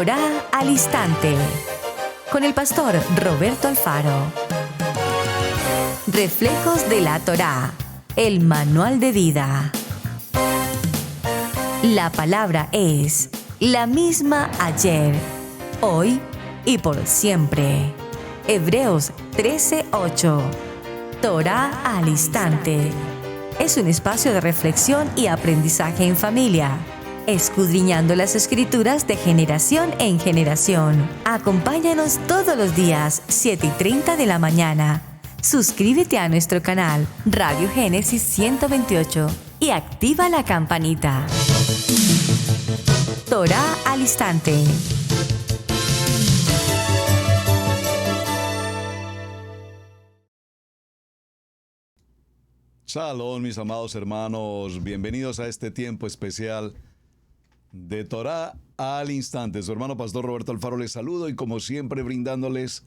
Torá al Instante, con el pastor Roberto Alfaro. Reflejos de la Torá, el manual de vida. La palabra es la misma ayer, hoy y por siempre. Hebreos 13:8. Torá al Instante. Es un espacio de reflexión y aprendizaje en familia, escudriñando las Escrituras de generación en generación. Acompáñanos todos los días, 7:30 de la mañana. Suscríbete a nuestro canal Radio Génesis 128 y activa la campanita. Torá al Instante. Shalom, mis amados hermanos, bienvenidos a este tiempo especial de Torá al Instante. Su hermano pastor Roberto Alfaro les saludo y como siempre brindándoles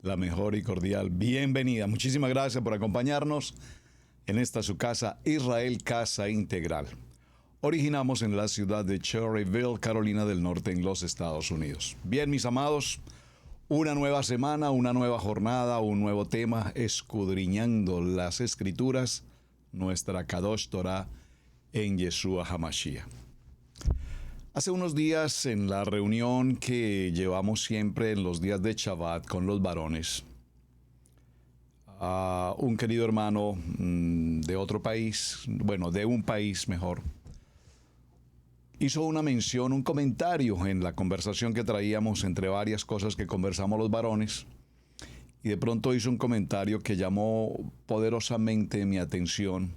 la mejor y cordial bienvenida. Muchísimas gracias por acompañarnos en esta su casa, Israel Casa Integral. Originamos en la ciudad de Cherryville, Carolina del Norte, en los Estados Unidos. Bien, mis amados, una nueva semana, una nueva jornada, un nuevo tema, escudriñando las Escrituras, nuestra Kadosh Torah en Yeshua HaMashiach. Hace unos días, en la reunión que llevamos siempre en los días de Shabbat con los varones, un querido hermano de otro país, bueno, de un país mejor, hizo una mención, un comentario en la conversación que traíamos entre varias cosas que conversamos los varones, y de pronto hizo un comentario que llamó poderosamente mi atención.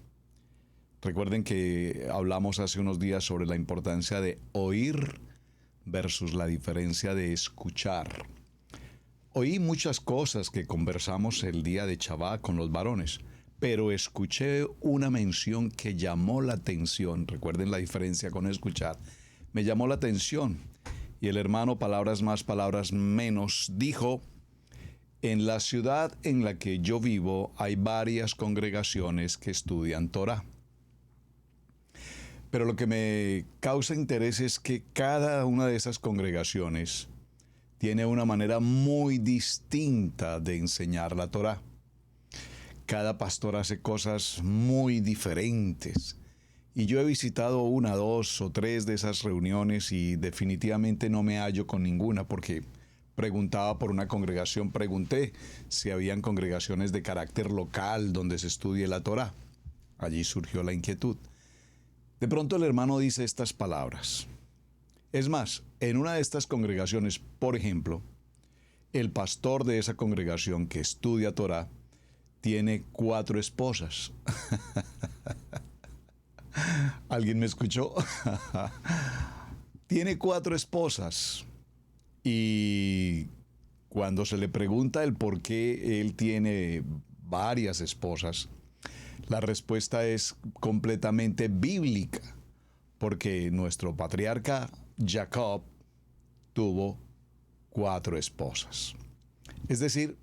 Recuerden que hablamos hace unos días sobre la importancia de oír versus la diferencia de escuchar. Oí muchas cosas que conversamos el día de Shabbat con los varones, pero escuché una mención que llamó la atención. Recuerden la diferencia con escuchar. Me llamó la atención. Y el hermano, palabras más, palabras menos, dijo: en la ciudad en la que yo vivo hay varias congregaciones que estudian Torah. Pero lo que me causa interés es que cada una de esas congregaciones tiene una manera muy distinta de enseñar la Torah. Cada pastor hace cosas muy diferentes. Y yo he visitado una, dos o tres de esas reuniones y definitivamente no me hallo con ninguna, porque preguntaba por una congregación, pregunté si habían congregaciones de carácter local donde se estudie la Torah. Allí surgió la inquietud. De pronto el hermano dice estas palabras. Es más, en una de estas congregaciones, por ejemplo, el pastor de esa congregación que estudia Torah tiene 4 esposas. ¿Alguien me escuchó? Tiene 4 esposas. Y cuando se le pregunta el por qué él tiene varias esposas, la respuesta es completamente bíblica, porque nuestro patriarca Jacob tuvo 4 esposas. Es decir,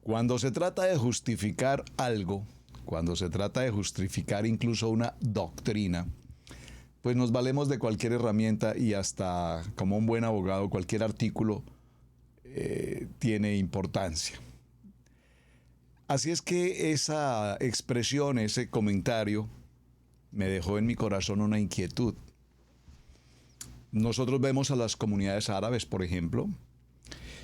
cuando se trata de justificar algo, cuando se trata de justificar incluso una doctrina, pues nos valemos de cualquier herramienta y hasta como un buen abogado, cualquier artículo tiene importancia. Así es que esa expresión, ese comentario, me dejó en mi corazón una inquietud. Nosotros vemos a las comunidades árabes, por ejemplo.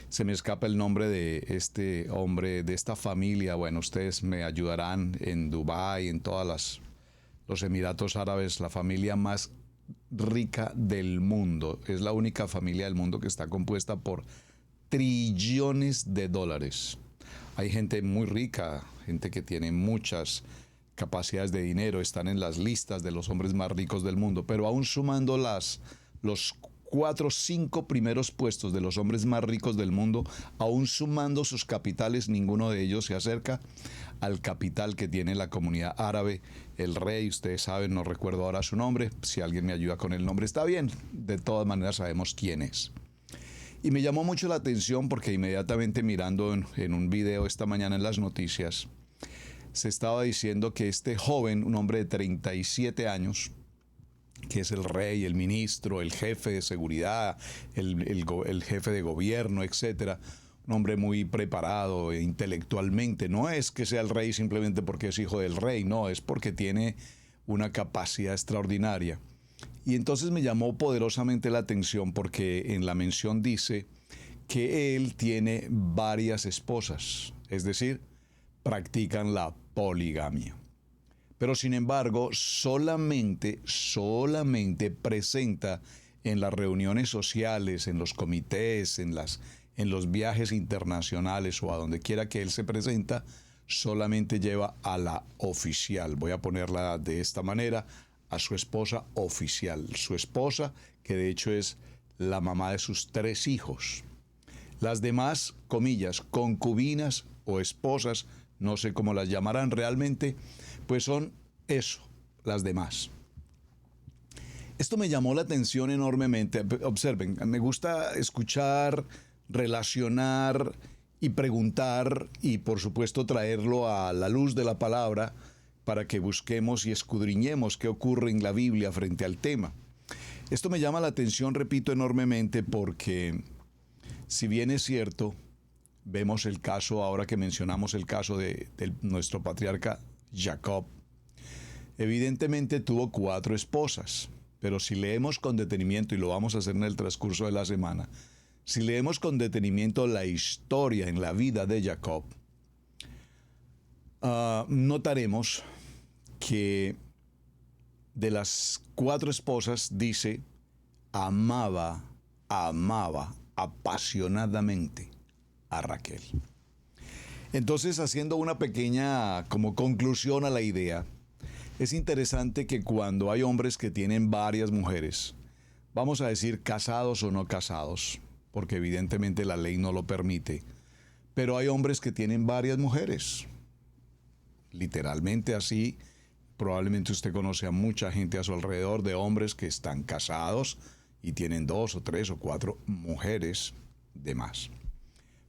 Se me escapa el nombre de este hombre, de esta familia. Bueno, ustedes me ayudarán en Dubái, en todos los Emiratos Árabes, la familia más rica del mundo. Es la única familia del mundo que está compuesta por trillones de dólares. Hay gente muy rica, gente que tiene muchas capacidades de dinero, están en las listas de los hombres más ricos del mundo, pero aún sumando los 4 o 5 primeros puestos de los hombres más ricos del mundo, aún sumando sus capitales, ninguno de ellos se acerca al capital que tiene la comunidad árabe. El rey, ustedes saben, no recuerdo ahora su nombre, si alguien me ayuda con el nombre está bien, de todas maneras sabemos quién es. Y me llamó mucho la atención porque inmediatamente mirando en un video esta mañana en las noticias, se estaba diciendo que este joven, un hombre de 37 años, que es el rey, el ministro, el jefe de seguridad, el jefe de gobierno, etcétera. Un hombre muy preparado intelectualmente. No es que sea el rey simplemente porque es hijo del rey, no, es porque tiene una capacidad extraordinaria. Y entonces me llamó poderosamente la atención porque en la mención dice que él tiene varias esposas, es decir, practican la poligamia. Pero sin embargo, solamente presenta en las reuniones sociales, en los comités, en los viajes internacionales o a donde quiera que él se presenta, solamente lleva a la oficial. Voy a ponerla de esta manera, a su esposa oficial. Su esposa, que de hecho es la mamá de sus 3 hijos. Las demás, comillas, concubinas o esposas, no sé cómo las llamarán realmente, pues son eso, las demás. Esto me llamó la atención enormemente. Observen, me gusta escuchar, relacionar y preguntar y por supuesto traerlo a la luz de la palabra para que busquemos y escudriñemos qué ocurre en la Biblia frente al tema. Esto me llama la atención, repito, enormemente porque si bien es cierto, vemos el caso, ahora que mencionamos el caso de nuestro patriarca Jacob, evidentemente tuvo 4 esposas, pero si leemos con detenimiento, y lo vamos a hacer en el transcurso de la semana, si leemos con detenimiento la historia en la vida de Jacob, notaremos que de las 4 esposas dice, amaba apasionadamente a Raquel. Entonces, haciendo una pequeña como conclusión a la idea, es interesante que cuando hay hombres que tienen varias mujeres, vamos a decir casados o no casados, porque evidentemente la ley no lo permite, pero hay hombres que tienen varias mujeres, literalmente así. Probablemente usted conoce a mucha gente a su alrededor de hombres que están casados y tienen 2 o 3 o 4 mujeres de más.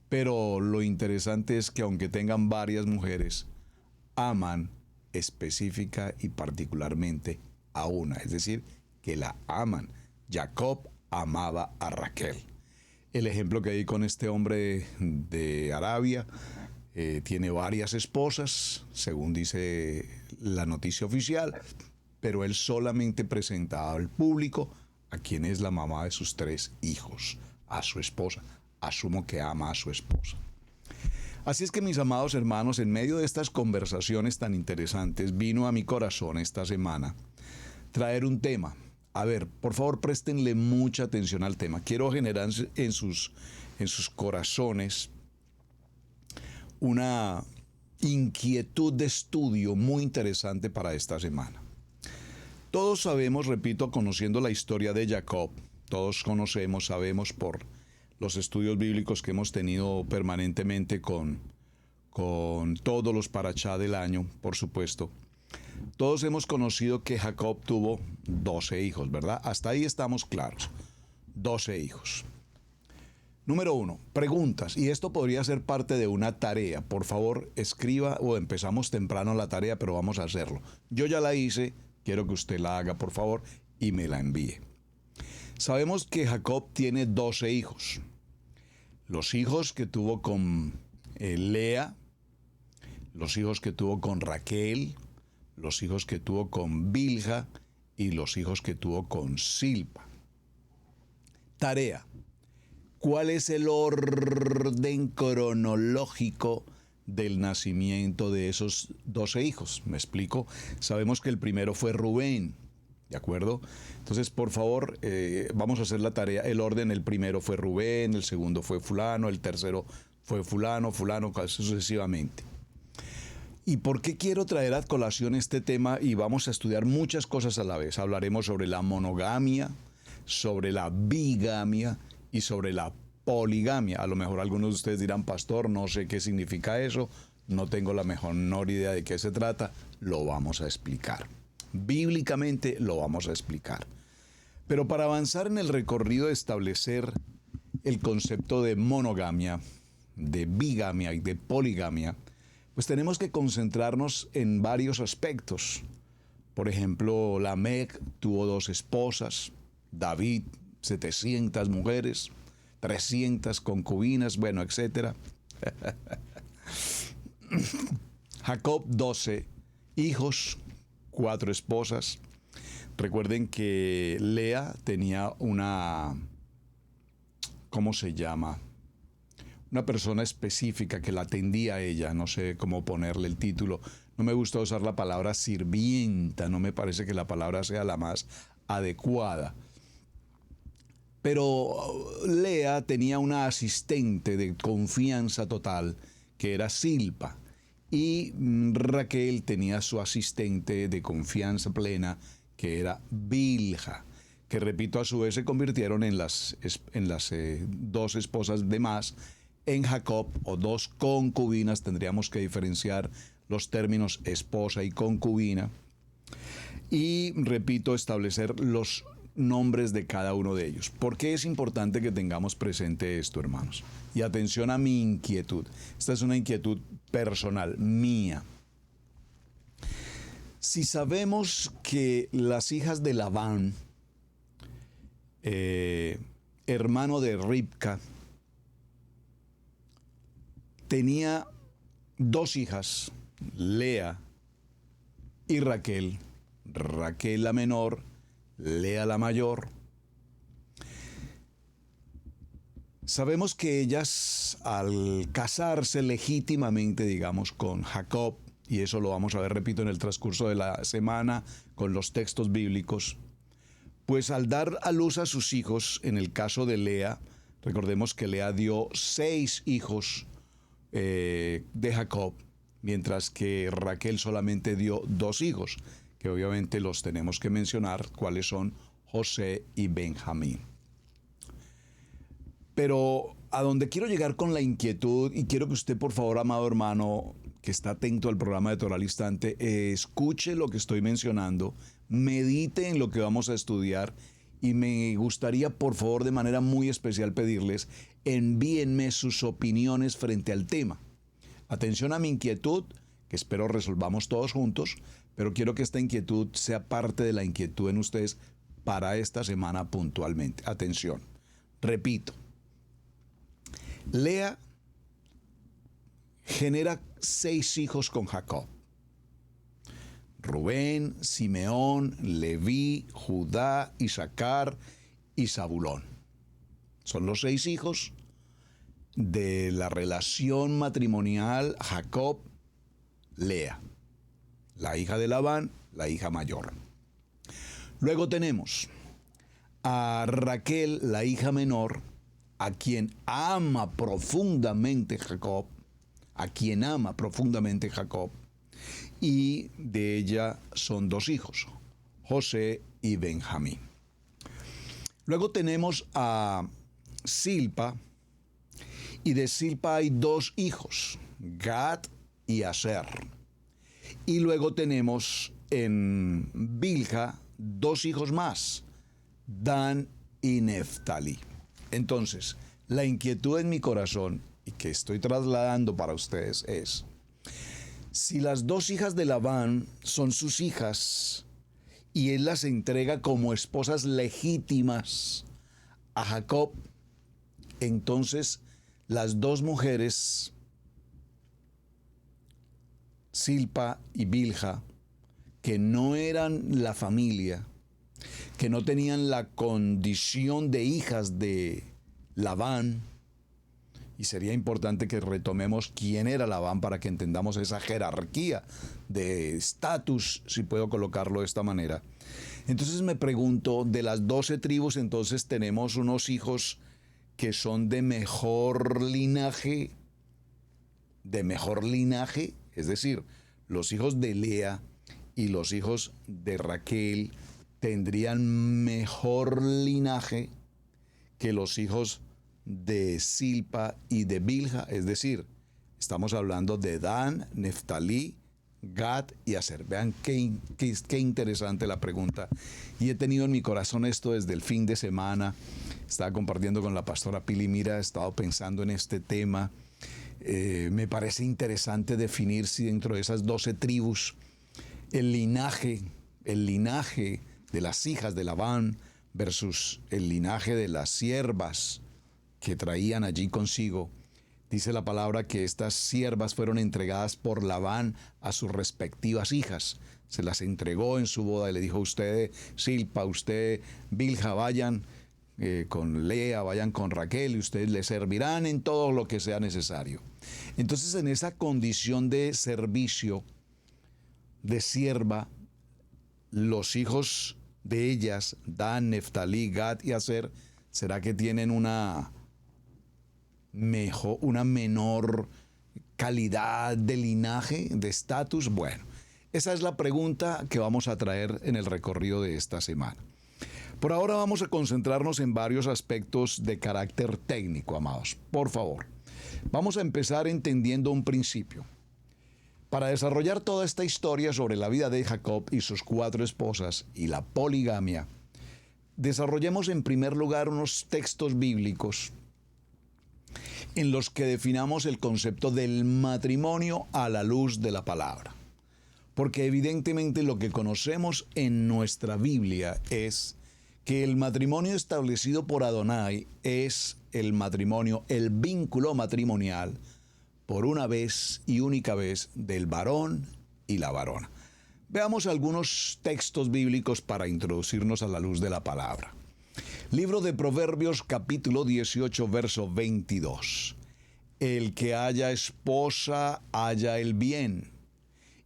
Pero lo interesante es que aunque tengan varias mujeres, aman específica y particularmente a una, es decir, que la aman. Jacob amaba a Raquel. El ejemplo que hay con este hombre de Arabia, tiene varias esposas, según dice la noticia oficial, pero él solamente presenta al público a quien es la mamá de sus 3 hijos, a su esposa. Asumo que ama a su esposa. Así es que, mis amados hermanos, en medio de estas conversaciones tan interesantes, vino a mi corazón esta semana traer un tema. A ver, por favor, préstenle mucha atención al tema. Quiero generar en sus corazones una inquietud de estudio muy interesante para esta semana. Todos sabemos, repito, conociendo la historia de Jacob, todos conocemos, sabemos por los estudios bíblicos que hemos tenido permanentemente con todos los parashá del año, por supuesto. Todos hemos conocido que Jacob tuvo 12 hijos, ¿verdad? Hasta ahí estamos claros. 12 hijos. Número 1, preguntas. Y esto podría ser parte de una tarea. Por favor, escriba o empezamos temprano la tarea, pero vamos a hacerlo. Yo ya la hice, quiero que usted la haga, por favor, y me la envíe. Sabemos que Jacob tiene 12 hijos. Los hijos que tuvo con Lea, los hijos que tuvo con Raquel, los hijos que tuvo con Bilha y los hijos que tuvo con Silpa. Tarea. ¿Cuál es el orden cronológico del nacimiento de esos 12 hijos? ¿Me explico? Sabemos que el primero fue Rubén. ¿De acuerdo? Entonces, por favor, vamos a hacer la tarea. El orden, el primero fue Rubén, el segundo fue fulano, el tercero fue fulano, sucesivamente. ¿Y por qué quiero traer a colación este tema? Y vamos a estudiar muchas cosas a la vez. Hablaremos sobre la monogamia, sobre la bigamia y sobre la poligamia. A lo mejor algunos de ustedes dirán, pastor, no sé qué significa eso, no tengo la menor idea de qué se trata. Lo vamos a explicar. Bíblicamente lo vamos a explicar. Pero para avanzar en el recorrido de establecer el concepto de monogamia, de bigamia y de poligamia, pues tenemos que concentrarnos en varios aspectos. Por ejemplo, Lamec tuvo 2 esposas, David 700 mujeres, 300 concubinas, bueno, etc. Jacob 12 hijos, 4 esposas. Recuerden que Lea tenía una, ¿cómo se llama? Una persona específica que la atendía a ella, no sé cómo ponerle el título. No me gusta usar la palabra sirvienta, no me parece que la palabra sea la más adecuada. Pero Lea tenía una asistente de confianza total, que era Zilpa, y Raquel tenía su asistente de confianza plena, que era Bilha, que repito, a su vez se convirtieron en las 2 esposas de más en Jacob, o 2 concubinas. Tendríamos que diferenciar los términos esposa y concubina. Y repito, establecer los nombres de cada uno de ellos. ¿Por qué es importante que tengamos presente esto, hermanos? Y atención a mi inquietud. Esta es una inquietud personal, mía. Si sabemos que las hijas de Labán, hermano de Ribca, tenía 2 hijas, Lea y Raquel. Raquel la menor, Lea la mayor. Sabemos que ellas, al casarse legítimamente, digamos, con Jacob, y eso lo vamos a ver, repito, en el transcurso de la semana con los textos bíblicos, pues al dar a luz a sus hijos, en el caso de Lea, recordemos que Lea dio 6 hijos de Jacob, mientras que Raquel solamente dio 2 hijos, que obviamente los tenemos que mencionar, cuáles son José y Benjamín. Pero a donde quiero llegar con la inquietud, y quiero que usted, por favor, amado hermano, que está atento al programa de Torah al Instante, escuche lo que estoy mencionando, medite en lo que vamos a estudiar, y me gustaría, por favor, de manera muy especial pedirles, envíenme sus opiniones frente al tema. Atención a mi inquietud, que espero resolvamos todos juntos, pero quiero que esta inquietud sea parte de la inquietud en ustedes para esta semana puntualmente. Atención, repito. Lea genera 6 hijos con Jacob: Rubén, Simeón, Leví, Judá, Isaacar y Zabulón. Son los 6 hijos de la relación matrimonial Jacob-Lea, la hija de Labán, la hija mayor. Luego tenemos a Raquel, la hija menor, a quien ama profundamente Jacob, y de ella son 2 hijos, José y Benjamín. Luego tenemos a Zilpa, y de Zilpa hay 2 hijos, Gad y Aser. Y luego tenemos en Bilha 2 hijos más, Dan y Neftalí. Entonces, la inquietud en mi corazón y que estoy trasladando para ustedes es: si las 2 hijas de Labán son sus hijas y él las entrega como esposas legítimas a Jacob, entonces las 2 mujeres, Zilpa y Bilha, que no eran la familia, que no tenían la condición de hijas de Labán, y sería importante que retomemos quién era Labán para que entendamos esa jerarquía de estatus, si puedo colocarlo de esta manera. Entonces me pregunto, de las 12 tribus, entonces tenemos unos hijos que son de mejor linaje, es decir, los hijos de Lea y los hijos de Raquel tendrían mejor linaje que los hijos de Zilpa y de Bilha, es decir, estamos hablando de Dan, Neftalí, Gad y Aser. Vean qué interesante la pregunta. Y he tenido en mi corazón esto desde el fin de semana. Estaba compartiendo con la pastora Pili Mira, he estado pensando en este tema. Me parece interesante definir si dentro de esas 12 tribus el linaje el linaje de las hijas de Labán versus el linaje de las siervas que traían allí consigo, dice la palabra que estas siervas fueron entregadas por Labán a sus respectivas hijas. Se las entregó en su boda y le dijo: usted, Silpa, usted, Bilha, vayan con Lea, vayan con Raquel, y ustedes le servirán en todo lo que sea necesario. Entonces, en esa condición de servicio, de sierva, los hijos de ellas, Dan, Neftalí, Gad y Aser, ¿será que tienen una menor calidad de linaje, de estatus? Bueno, esa es la pregunta que vamos a traer en el recorrido de esta semana. Por ahora vamos a concentrarnos en varios aspectos de carácter técnico, amados. Por favor, vamos a empezar entendiendo un principio. Para desarrollar toda esta historia sobre la vida de Jacob y sus 4 esposas y la poligamia, desarrollemos en primer lugar unos textos bíblicos en los que definamos el concepto del matrimonio a la luz de la palabra. Porque evidentemente lo que conocemos en nuestra Biblia es que el matrimonio establecido por Adonai es el matrimonio, el vínculo matrimonial por una vez y única vez del varón y la varona. Veamos algunos textos bíblicos para introducirnos a la luz de la palabra. Libro de Proverbios, capítulo 18, verso 22. El que haya esposa, halla el bien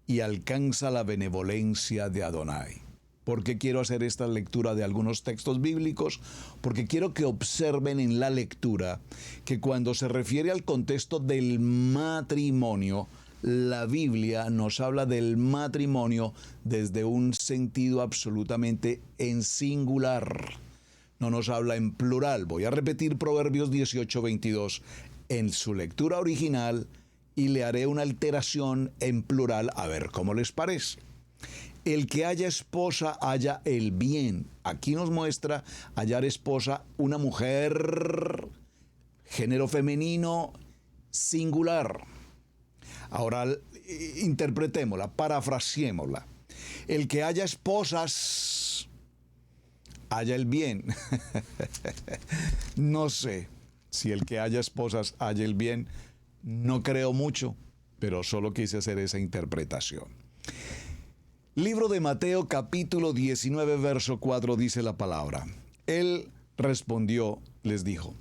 y alcanza la benevolencia de Adonai. ¿Por qué quiero hacer esta lectura de algunos textos bíblicos? Porque quiero que observen en la lectura que cuando se refiere al contexto del matrimonio, la Biblia nos habla del matrimonio desde un sentido absolutamente en singular. No nos habla en plural. Voy a repetir Proverbios 18, 22 en su lectura original y le haré una alteración en plural a ver cómo les parece. El que haya esposa, halla el bien. Aquí nos muestra hallar esposa una mujer, género femenino, singular. Ahora interpretémosla, parafraseémosla. El que haya esposas, halla el bien. No sé si el que haya esposas halla el bien. No creo mucho, pero solo quise hacer esa interpretación. Libro de Mateo, capítulo 19, verso 4, dice la palabra. Él respondió, les dijo: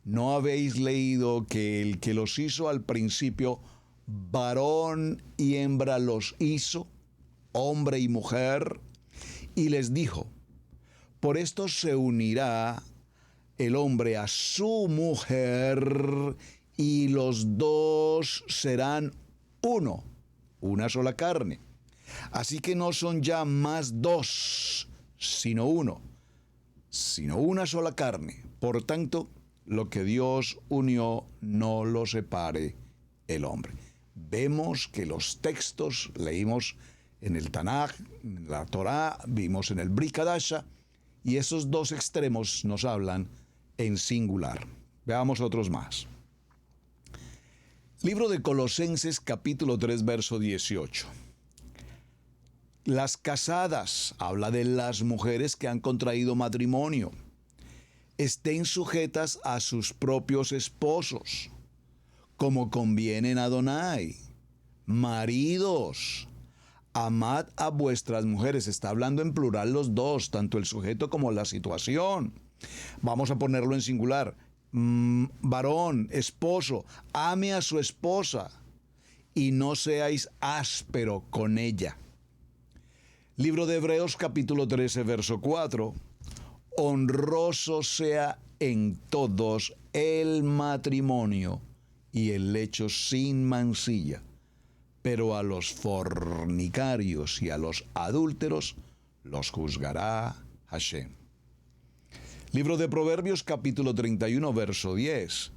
¿no habéis leído que el que los hizo al principio, varón y hembra los hizo, hombre y mujer? Y les dijo: por esto se unirá el hombre a su mujer y los dos serán uno, una sola carne. Así que no son ya más dos, sino uno, sino una sola carne. Por tanto, lo que Dios unió no lo separe el hombre. Vemos que los textos leímos en el Tanaj, en la Torá, vimos en el Brit Hadasha, y esos dos extremos nos hablan en singular. Veamos otros más. Libro de Colosenses, capítulo 3, verso 18. Las casadas, habla de las mujeres que han contraído matrimonio, estén sujetas a sus propios esposos, como conviene en Adonai. Maridos, amad a vuestras mujeres. Está hablando en plural los dos, tanto el sujeto como la situación. Vamos a ponerlo en singular. Varón, esposo, ame a su esposa y no seáis áspero con ella. Libro de Hebreos, capítulo 13, verso 4. Honroso sea en todos el matrimonio y el lecho sin mancilla, pero a los fornicarios y a los adúlteros los juzgará Hashem. Libro de Proverbios, capítulo 31, verso 10.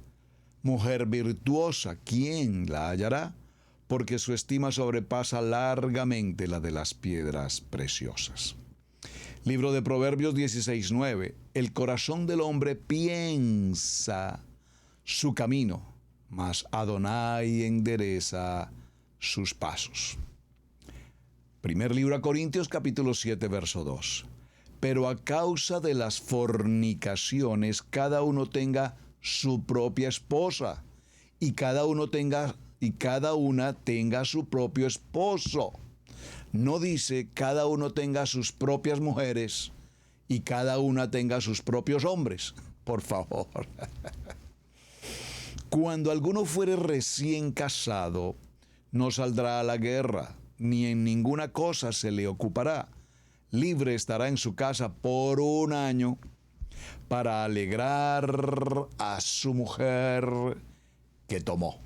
Mujer virtuosa, ¿quién la hallará? Porque su estima sobrepasa largamente la de las piedras preciosas. Libro de Proverbios 16, 9. El corazón del hombre piensa su camino, mas Adonai endereza sus pasos. Primer libro a Corintios, capítulo 7, verso 2. Pero a causa de las fornicaciones, cada uno tenga su propia esposa, y cada una tenga su propio esposo. No dice cada uno tenga sus propias mujeres y cada una tenga sus propios hombres. Por favor. Cuando alguno fuere recién casado, no saldrá a la guerra, ni en ninguna cosa se le ocupará. Libre estará en su casa por 1 año para alegrar a su mujer que tomó.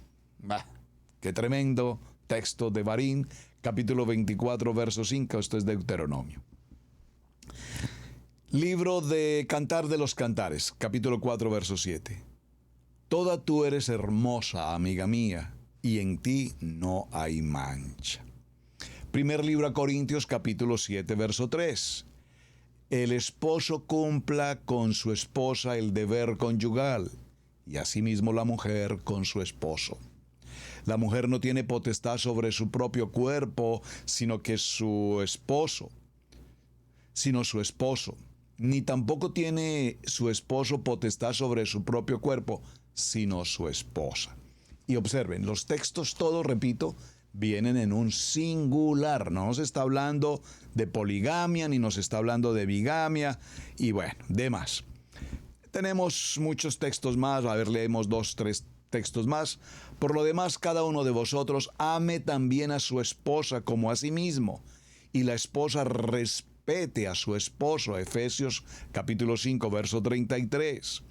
Qué tremendo texto de Barín, capítulo 24, verso 5. Esto es Deuteronomio. Libro de Cantar de los Cantares, capítulo 4, verso 7. Toda tú eres hermosa, amiga mía, y en ti no hay mancha. Primer libro a Corintios, capítulo 7, verso 3. El esposo cumpla con su esposa el deber conyugal, y asimismo la mujer con su esposo. La mujer no tiene potestad sobre su propio cuerpo, sino su esposo. Ni tampoco tiene su esposo potestad sobre su propio cuerpo, sino su esposa. Y observen, los textos todos, repito, vienen en un singular. No nos está hablando de poligamia, ni nos está hablando de bigamia, y bueno, demás. Tenemos muchos textos más, a ver, leemos 2, 3 textos más. Por lo demás, cada uno de vosotros ame también a su esposa como a sí mismo, y la esposa respete a su esposo. Efesios capítulo 5, verso 33.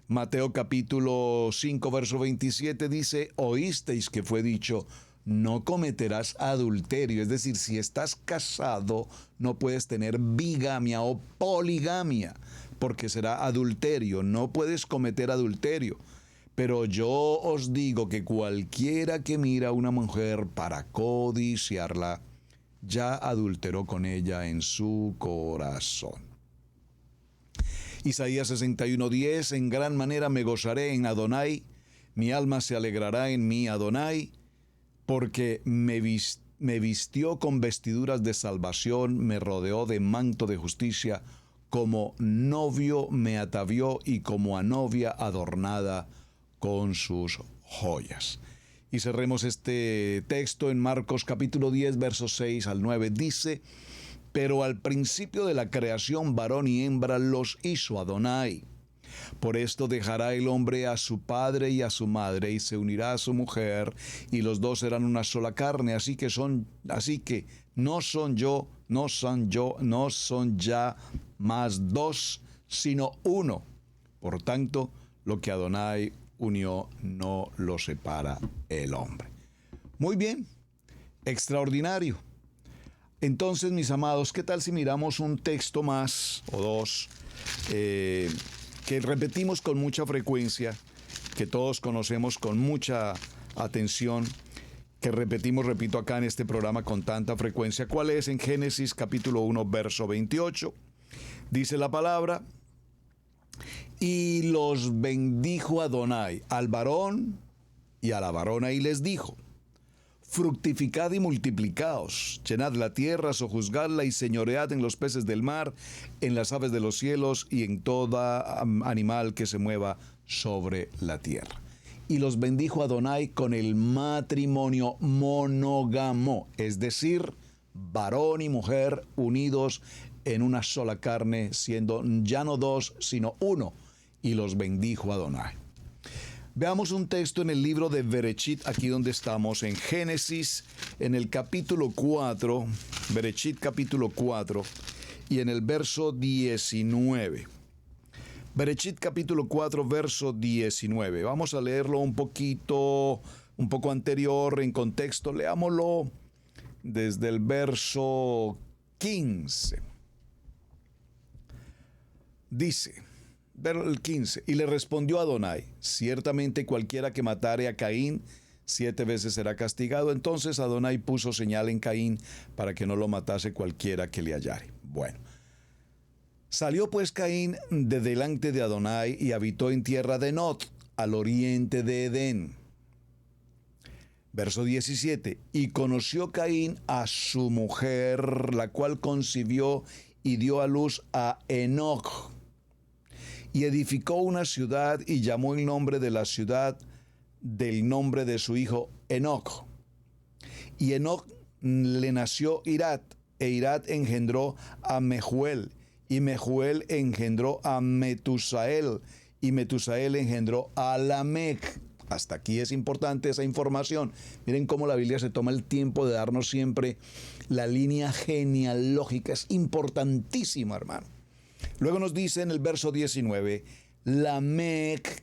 Mateo capítulo 5, verso 27 dice, oísteis que fue dicho, no cometerás adulterio. Es decir, si estás casado, no puedes tener bigamia o poligamia, porque será adulterio. No puedes cometer adulterio. Pero yo os digo que cualquiera que mira a una mujer para codiciarla, ya adulteró con ella en su corazón. Isaías 61:10, en gran manera me gozaré en Adonai, mi alma se alegrará en mi Adonai, porque me vistió con vestiduras de salvación, me rodeó de manto de justicia, como novio me atavió y como a novia adornada con sus joyas. Y cerremos este texto en Marcos capítulo 10, versos 6 al 9. Dice, pero al principio de la creación varón y hembra los hizo Adonai. Por esto dejará el hombre a su padre y a su madre y se unirá a su mujer y los dos serán una sola carne. Así que no son ya más dos, sino uno. Por tanto, lo que Adonai unió no lo separa el hombre. Muy bien, extraordinario. Entonces, mis amados, ¿qué tal si miramos un texto más o dos que repetimos con mucha frecuencia, que todos conocemos con mucha atención, que repito acá en este programa con tanta frecuencia? ¿Cuál es? En Génesis capítulo 1, verso 28. Dice la palabra, y los bendijo Adonai al varón y a la varona y les dijo, fructificad y multiplicaos, llenad la tierra, sojuzgadla y señoread en los peces del mar, en las aves de los cielos y en todo animal que se mueva sobre la tierra. Y los bendijo Adonai con el matrimonio monógamo, es decir, varón y mujer unidos en una sola carne, siendo ya no dos, sino uno, y los bendijo Adonai. Veamos un texto en el libro de Bereshit, aquí donde estamos, en Génesis, en el capítulo 4, Bereshit capítulo 4, y en el verso 19. Bereshit capítulo 4, verso 19. Vamos a leerlo un poco anterior, en contexto. Leámoslo desde el verso 15. Dice, el 15, y le respondió Adonai, ciertamente cualquiera que matare a Caín 7 veces será castigado. Entonces Adonai puso señal en Caín para que no lo matase cualquiera que le hallare. Bueno, salió pues Caín de delante de Adonai y habitó en tierra de Nod, al oriente de Edén. Verso 17. Y conoció Caín a su mujer, la cual concibió y dio a luz a Enoc. Y edificó una ciudad y llamó el nombre de la ciudad del nombre de su hijo Enoc. Y Enoc le nació Irad, e Irad engendró a Mehuel, y Mehuel engendró a Metusael, y Metusael engendró a Lamec. Hasta aquí es importante esa información. Miren cómo la Biblia se toma el tiempo de darnos siempre la línea genealógica. Es importantísima, hermano. Luego nos dice en el verso 19, Lamec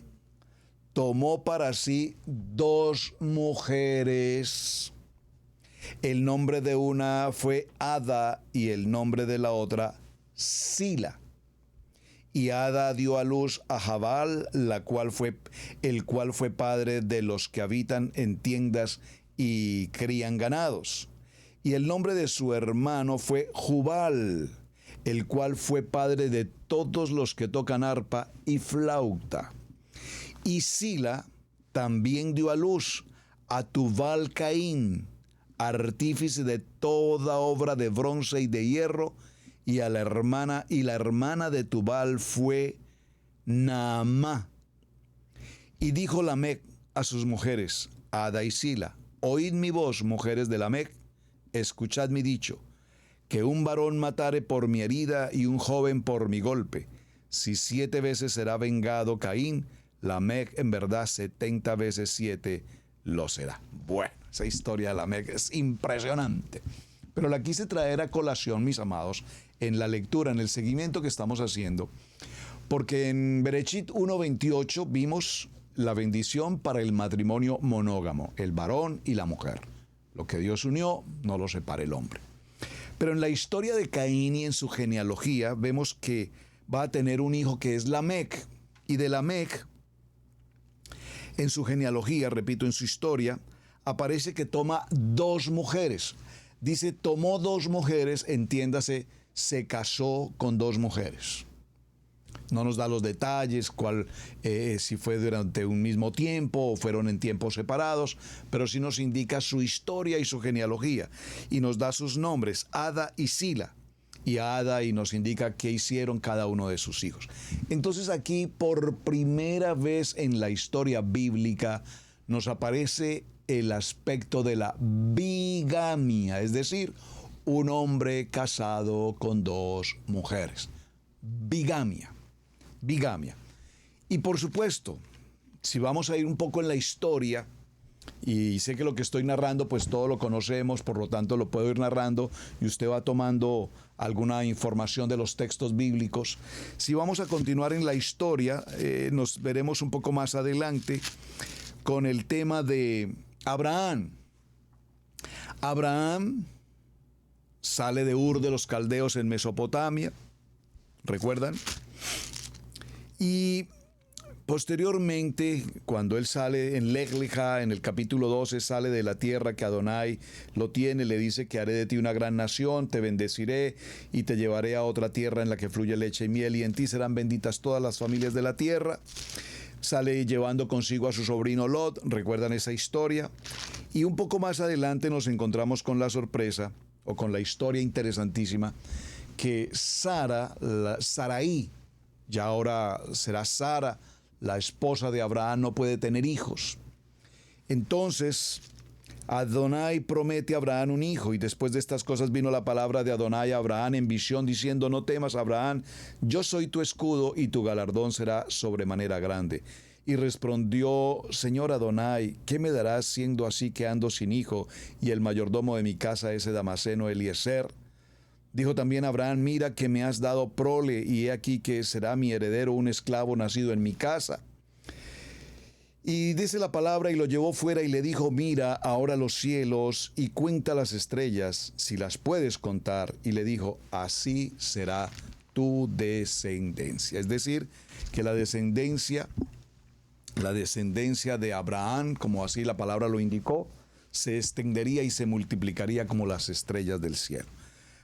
tomó para sí 2 mujeres. El nombre de una fue Ada y el nombre de la otra Sila. Y Ada dio a luz a Jabal, el cual fue padre de los que habitan en tiendas y crían ganados. Y el nombre de su hermano fue Jubal, el cual fue padre de todos los que tocan arpa y flauta. Y Sila también dio a luz a Tubal Caín, artífice de toda obra de bronce y de hierro, y la hermana de Tubal fue Naamá. Y dijo Lamec a sus mujeres, Ada y Sila, oíd mi voz, mujeres de Lamec, escuchad mi dicho, que un varón matare por mi herida y un joven por mi golpe. Si 7 veces será vengado Caín, Lamec en verdad 70 veces 7 lo será. Bueno, esa historia de Lamec es impresionante. Pero la quise traer a colación, mis amados, en la lectura, en el seguimiento que estamos haciendo, porque en Bereshit 1:28 vimos la bendición para el matrimonio monógamo, el varón y la mujer. Lo que Dios unió, no lo separa el hombre. Pero en la historia de Caín y en su genealogía, vemos que va a tener un hijo que es Lamec, y de Lamec, en su genealogía, repito, en su historia, aparece que toma 2 mujeres. Dice, tomó 2 mujeres, entiéndase, se casó con 2 mujeres. No nos da los detalles, si fue durante un mismo tiempo o fueron en tiempos separados, pero sí nos indica su historia y su genealogía. Y nos da sus nombres, Ada y Sila. Y Ada, y nos indica qué hicieron cada uno de sus hijos. Entonces aquí, por primera vez en la historia bíblica, nos aparece el aspecto de la bigamia, es decir, un hombre casado con 2 mujeres. Bigamia. Y por supuesto, si vamos a ir un poco en la historia, y sé que lo que estoy narrando, pues todo lo conocemos, por lo tanto lo puedo ir narrando y usted va tomando alguna información de los textos bíblicos. Si vamos a continuar en la historia, nos veremos un poco más adelante con el tema de Abraham. Abraham sale de Ur de los Caldeos en Mesopotamia, ¿recuerdan? Y posteriormente, cuando él sale en Lech Lecha, en el capítulo 12, sale de la tierra que Adonai lo tiene, le dice que haré de ti una gran nación, te bendeciré y te llevaré a otra tierra en la que fluye leche y miel, y en ti serán benditas todas las familias de la tierra. Sale llevando consigo a su sobrino Lot, recuerdan esa historia. Y un poco más adelante nos encontramos con la sorpresa, o con la historia interesantísima, que Sarai, ya ahora será Sara, la esposa de Abraham, no puede tener hijos. Entonces Adonai promete a Abraham un hijo, y después de estas cosas vino la palabra de Adonai a Abraham en visión, diciendo, no temas, Abraham, yo soy tu escudo y tu galardón será sobremanera grande. Y respondió, Señor Adonai, ¿qué me darás siendo así que ando sin hijo, y el mayordomo de mi casa es Damaseno Eliezer? Dijo también Abraham, mira que me has dado prole, y he aquí que será mi heredero un esclavo nacido en mi casa. Y dice la palabra, y lo llevó fuera y le dijo, mira ahora los cielos y cuenta las estrellas, si las puedes contar. Y le dijo, así será tu descendencia. Es decir, que la descendencia de Abraham, como así la palabra lo indicó, se extendería y se multiplicaría como las estrellas del cielo.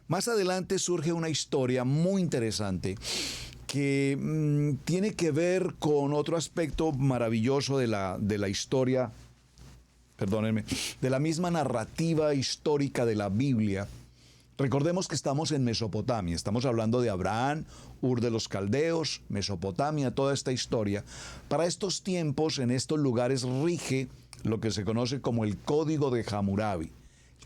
Más adelante surge una historia muy interesante que tiene que ver con otro aspecto maravilloso de la historia perdónenme, de la misma narrativa histórica de la Biblia. Recordemos que estamos en Mesopotamia, estamos hablando de Abraham, Ur de los Caldeos, Mesopotamia, toda esta historia. Para estos tiempos, en estos lugares rige lo que se conoce como el Código de Hammurabi.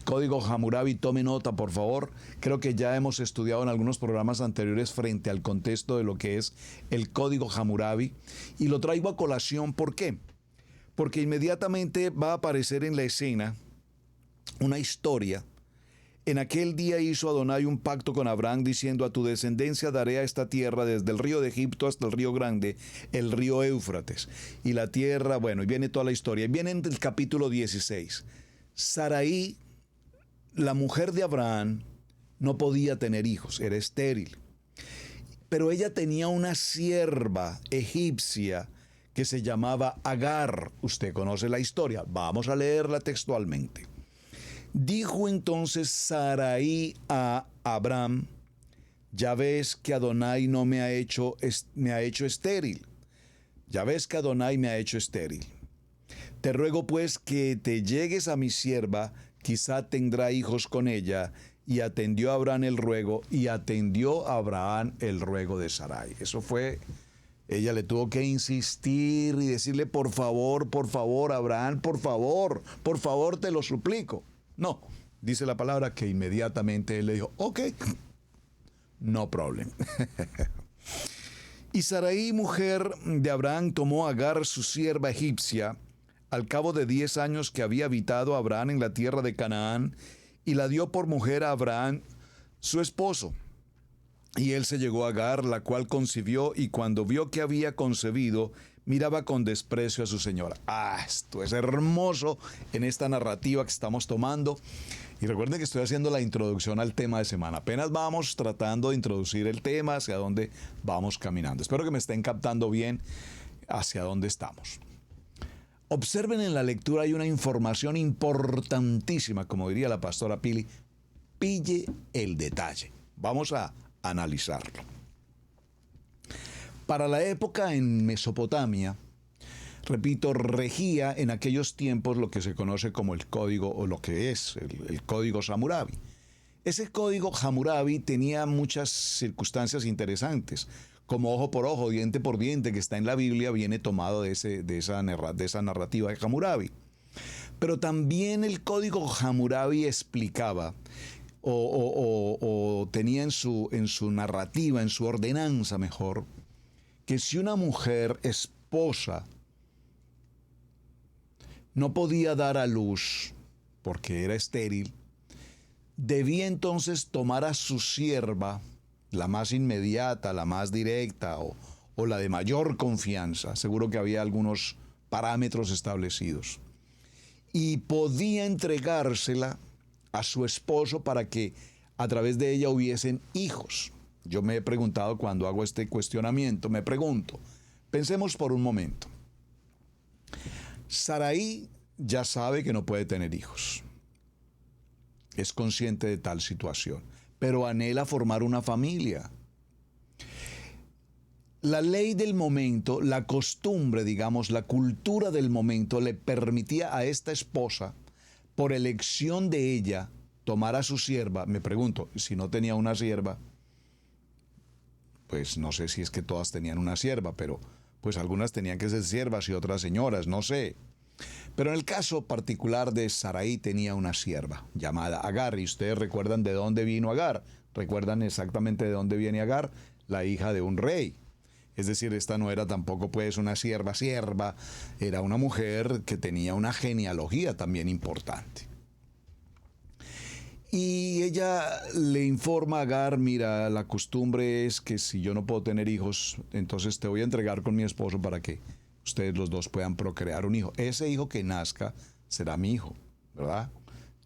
Código Hammurabi, tome nota por favor, creo que ya hemos estudiado en algunos programas anteriores frente al contexto de lo que es el Código Hammurabi y lo traigo a colación, ¿por qué? Porque inmediatamente va a aparecer en la escena una historia. En aquel día hizo Adonai un pacto con Abraham diciendo: a tu descendencia daré a esta tierra desde el río de Egipto hasta el río grande, el río Éufrates. Y la tierra, bueno, y viene toda la historia. Viene en el capítulo 16. Sarai, la mujer de Abraham, no podía tener hijos, era estéril. Pero ella tenía una sierva egipcia que se llamaba Agar. Usted conoce la historia, vamos a leerla textualmente. Dijo entonces Sarai a Abraham: ya ves que Adonai no me ha hecho estéril. Ya ves que Adonai me ha hecho estéril. Te ruego pues que te llegues a mi sierva, quizá tendrá hijos con ella. Y atendió a Abraham el ruego, de Sarai. Eso fue, ella le tuvo que insistir y decirle: por favor, Abraham, por favor, te lo suplico. No, dice la palabra que inmediatamente él le dijo: ok, no problem. Y Sarai, mujer de Abraham, tomó a Agar, su sierva egipcia, al cabo de 10 años que había habitado Abraham en la tierra de Canaán, y la dio por mujer a Abraham, su esposo. Y él se llegó a Agar, la cual concibió, y cuando vio que había concebido, miraba con desprecio a su señora. Esto es hermoso en esta narrativa que estamos tomando. Y recuerden que estoy haciendo la introducción al tema de semana. Apenas vamos tratando de introducir el tema, hacia dónde vamos caminando. Espero que me estén captando bien hacia dónde estamos. Observen en la lectura, hay una información importantísima, como diría la pastora Pili. Pille el detalle. Vamos a analizarlo. Para la época en Mesopotamia, repito, regía en aquellos tiempos lo que se conoce como el código, o lo que es el código Hammurabi. Ese código Hammurabi tenía muchas circunstancias interesantes, como ojo por ojo, diente por diente, que está en la Biblia, viene tomado de esa narrativa de Hammurabi. Pero también el código Hammurabi explicaba o tenía en su narrativa, en su ordenanza mejor, que si una mujer esposa no podía dar a luz porque era estéril, debía entonces tomar a su sierva, la más inmediata, la más directa o la de mayor confianza. Seguro que había algunos parámetros establecidos. Y podía entregársela a su esposo para que a través de ella hubiesen hijos. Yo me he preguntado, cuando hago este cuestionamiento, me pregunto, pensemos por un momento. Sarai ya sabe que no puede tener hijos. Es consciente de tal situación, pero anhela formar una familia. La ley del momento, la costumbre, digamos, la cultura del momento le permitía a esta esposa, por elección de ella, tomar a su sierva. Me pregunto, si no tenía una sierva, pues no sé si es que todas tenían una sierva, pero pues algunas tenían que ser siervas y otras señoras, no sé. Pero en el caso particular de Sarai, tenía una sierva llamada Agar. Y ustedes recuerdan de dónde vino Agar. ¿Recuerdan exactamente de dónde viene Agar? La hija de un rey. Es decir, esta no era tampoco pues una sierva, era una mujer que tenía una genealogía también importante. Y ella le informa a Agar: mira, la costumbre es que si yo no puedo tener hijos, entonces te voy a entregar con mi esposo para que ustedes los dos puedan procrear un hijo. Ese hijo que nazca será mi hijo, ¿verdad?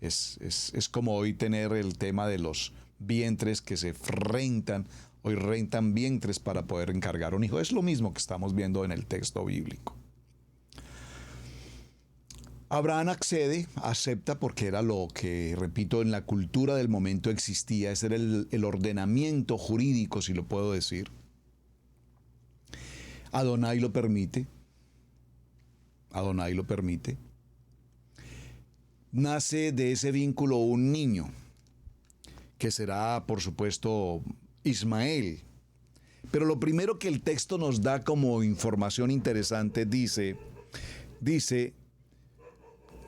Es como hoy tener el tema de los vientres que se rentan. Hoy rentan vientres para poder encargar un hijo. Es lo mismo que estamos viendo en el texto bíblico. Abraham accede, acepta, porque era lo que, repito, en la cultura del momento existía. Ese era el ordenamiento jurídico, si lo puedo decir. Adonai lo permite. nace de ese vínculo un niño, que será, por supuesto, Ismael. Pero lo primero que el texto nos da como información interesante dice,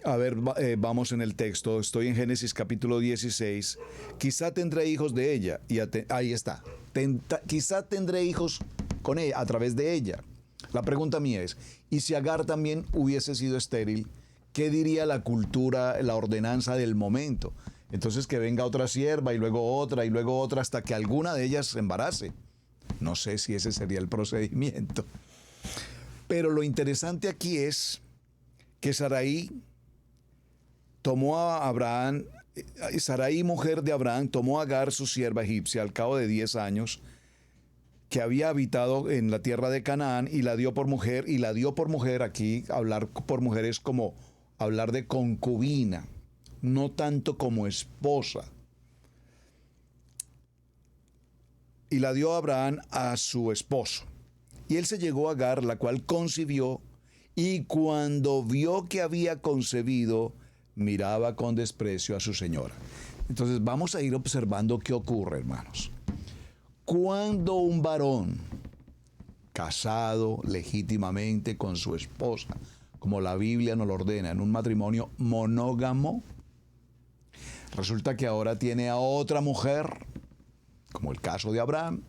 a ver, vamos en el texto, estoy en Génesis capítulo 16, quizá tendré hijos de ella, y ahí está, quizá tendré hijos con ella, a través de ella. La pregunta mía es, ¿y si Agar también hubiese sido estéril? ¿Qué diría la cultura, la ordenanza del momento? Entonces que venga otra sierva y luego otra hasta que alguna de ellas se embarace. No sé si ese sería el procedimiento. Pero lo interesante aquí es que Sarai tomó a Abraham, Sarai, mujer de Abraham, tomó a Agar, su sierva egipcia, al cabo de 10 años, que había habitado en la tierra de Canaán, y la dio por mujer. Y la dio por mujer, aquí hablar por mujer es como hablar de concubina, no tanto como esposa. Y la dio Abraham a su esposo. Y él se llegó a Agar, la cual concibió, y cuando vio que había concebido, miraba con desprecio a su señora. Entonces vamos a ir observando qué ocurre, hermanos. Cuando un varón casado legítimamente con su esposa, como la Biblia nos lo ordena, en un matrimonio monógamo, resulta que ahora tiene a otra mujer, como el caso de Abraham,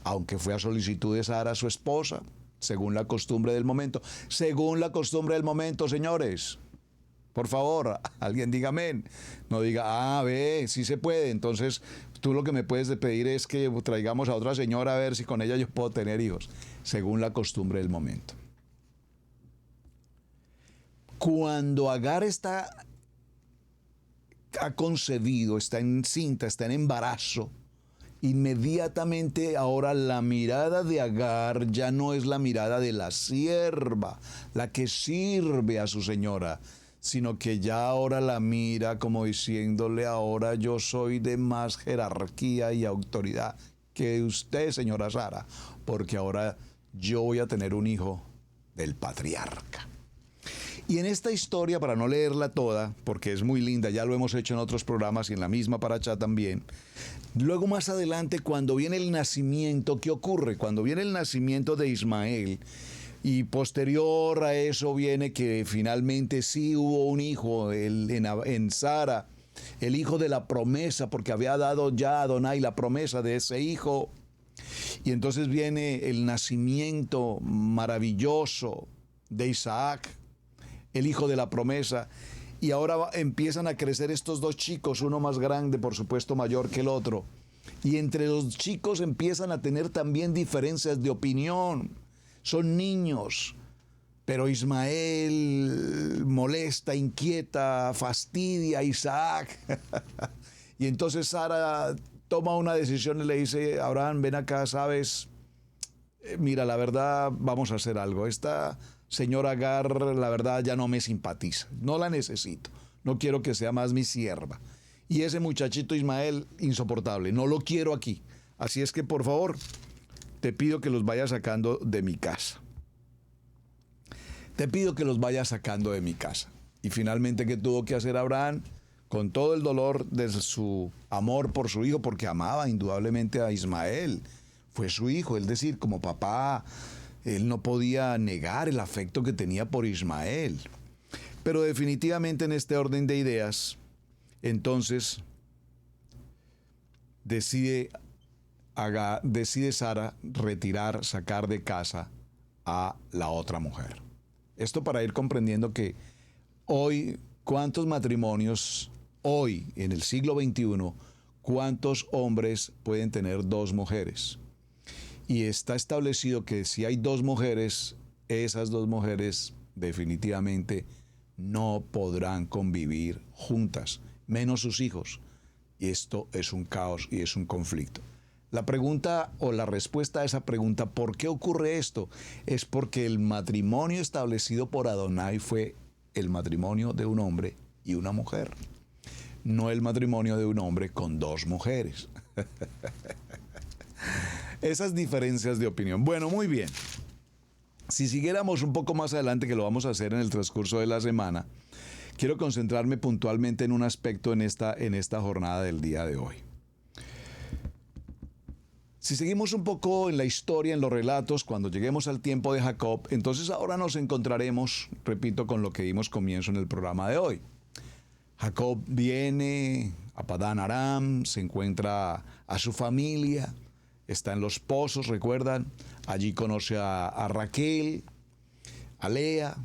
aunque fue a solicitud de Sara, su esposa, según la costumbre del momento. Según la costumbre del momento, señores. Por favor, alguien diga amén. No diga, ve, sí se puede. Entonces, tú lo que me puedes pedir es que traigamos a otra señora a ver si con ella yo puedo tener hijos. Según la costumbre del momento. Cuando Agar ha concebido, está encinta, está en embarazo, inmediatamente ahora la mirada de Agar ya no es la mirada de la sierva, la que sirve a su señora, sino que ya ahora la mira como diciéndole, ahora yo soy de más jerarquía y autoridad que usted, señora Sara, porque ahora yo voy a tener un hijo del patriarca. Y en esta historia, para no leerla toda, porque es muy linda, ya lo hemos hecho en otros programas y en la misma Parashá también, luego más adelante, cuando viene el nacimiento, ¿qué ocurre? Cuando viene el nacimiento de Ismael, y posterior a eso viene que finalmente sí hubo un hijo en Sara, el hijo de la promesa, porque había dado ya a Adonai la promesa de ese hijo. Y entonces viene el nacimiento maravilloso de Isaac, el hijo de la promesa, y ahora empiezan a crecer estos dos chicos, uno más grande, por supuesto mayor que el otro, y entre los chicos empiezan a tener también diferencias de opinión. Son niños, pero Ismael molesta, inquieta, fastidia a Isaac. Y entonces Sara toma una decisión y le dice, Abraham, ven acá, sabes, mira, la verdad, vamos a hacer algo. Esta señora Agar, la verdad, ya no me simpatiza. No la necesito. No quiero que sea más mi sierva. Y ese muchachito Ismael, insoportable. No lo quiero aquí. Así es que, por favor, te pido que los vayas sacando de mi casa. Te pido que los vayas sacando de mi casa. Y finalmente, ¿qué tuvo que hacer Abraham? Con todo el dolor de su amor por su hijo, porque amaba indudablemente a Ismael. Fue su hijo, es decir, como papá, él no podía negar el afecto que tenía por Ismael. Pero definitivamente en este orden de ideas, entonces decide Sara sacar de casa a la otra mujer. Esto para ir comprendiendo que hoy, ¿cuántos matrimonios, hoy en el siglo XXI, cuántos hombres pueden tener dos mujeres? Y está establecido que si hay dos mujeres, esas dos mujeres definitivamente no podrán convivir juntas, menos sus hijos. Y esto es un caos y es un conflicto. La pregunta o la respuesta a esa pregunta, ¿por qué ocurre esto? Es porque el matrimonio establecido por Adonai fue el matrimonio de un hombre y una mujer, no el matrimonio de un hombre con dos mujeres. Esas diferencias de opinión. Bueno, muy bien. Si siguiéramos un poco más adelante, que lo vamos a hacer en el transcurso de la semana, quiero concentrarme puntualmente en un aspecto en esta jornada del día de hoy. Si seguimos un poco en la historia, en los relatos, cuando lleguemos al tiempo de Jacob, entonces ahora nos encontraremos, repito, con lo que dimos comienzo en el programa de hoy. Jacob viene a Padán Aram, se encuentra a su familia, está en los pozos, ¿recuerdan? Allí conoce a Raquel, a Lea,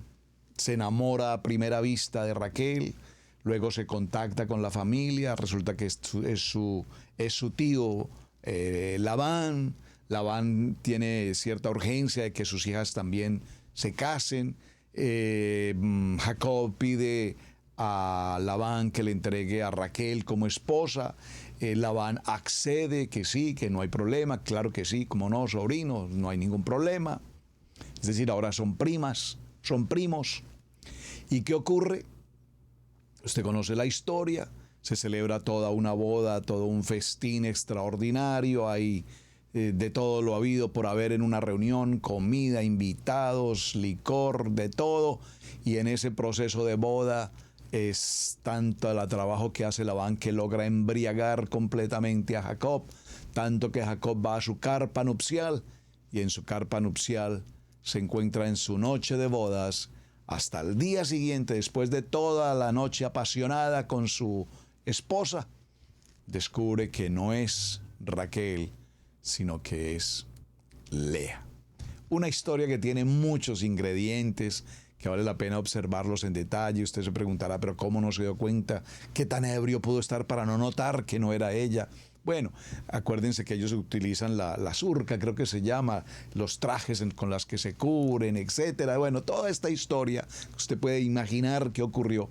se enamora a primera vista de Raquel, luego se contacta con la familia, resulta que es su tío Labán. Labán tiene cierta urgencia de que sus hijas también se casen. Jacob pide a Labán que le entregue a Raquel como esposa. Labán accede que sí, que no hay problema, claro que sí, como no, sobrino, no hay ningún problema. Es decir, ahora son primas, son primos. ¿Y qué ocurre? Usted conoce la historia. Se celebra toda una boda, todo un festín extraordinario. Hay de todo lo habido por haber en una reunión, comida, invitados, licor, de todo. Y en ese proceso de boda es tanto el trabajo que hace Labán que logra embriagar completamente a Jacob, tanto que Jacob va a su carpa nupcial y en su carpa nupcial se encuentra en su noche de bodas hasta el día siguiente, después de toda la noche apasionada con su esposa, descubre que no es Raquel, sino que es Lea. Una historia que tiene muchos ingredientes, que vale la pena observarlos en detalle. Usted se preguntará, pero ¿cómo no se dio cuenta? ¿Qué tan ebrio pudo estar para no notar que no era ella? Bueno, acuérdense que ellos utilizan la surca, creo que se llama, los trajes con los que se cubren, etcétera. Bueno, toda esta historia, usted puede imaginar qué ocurrió.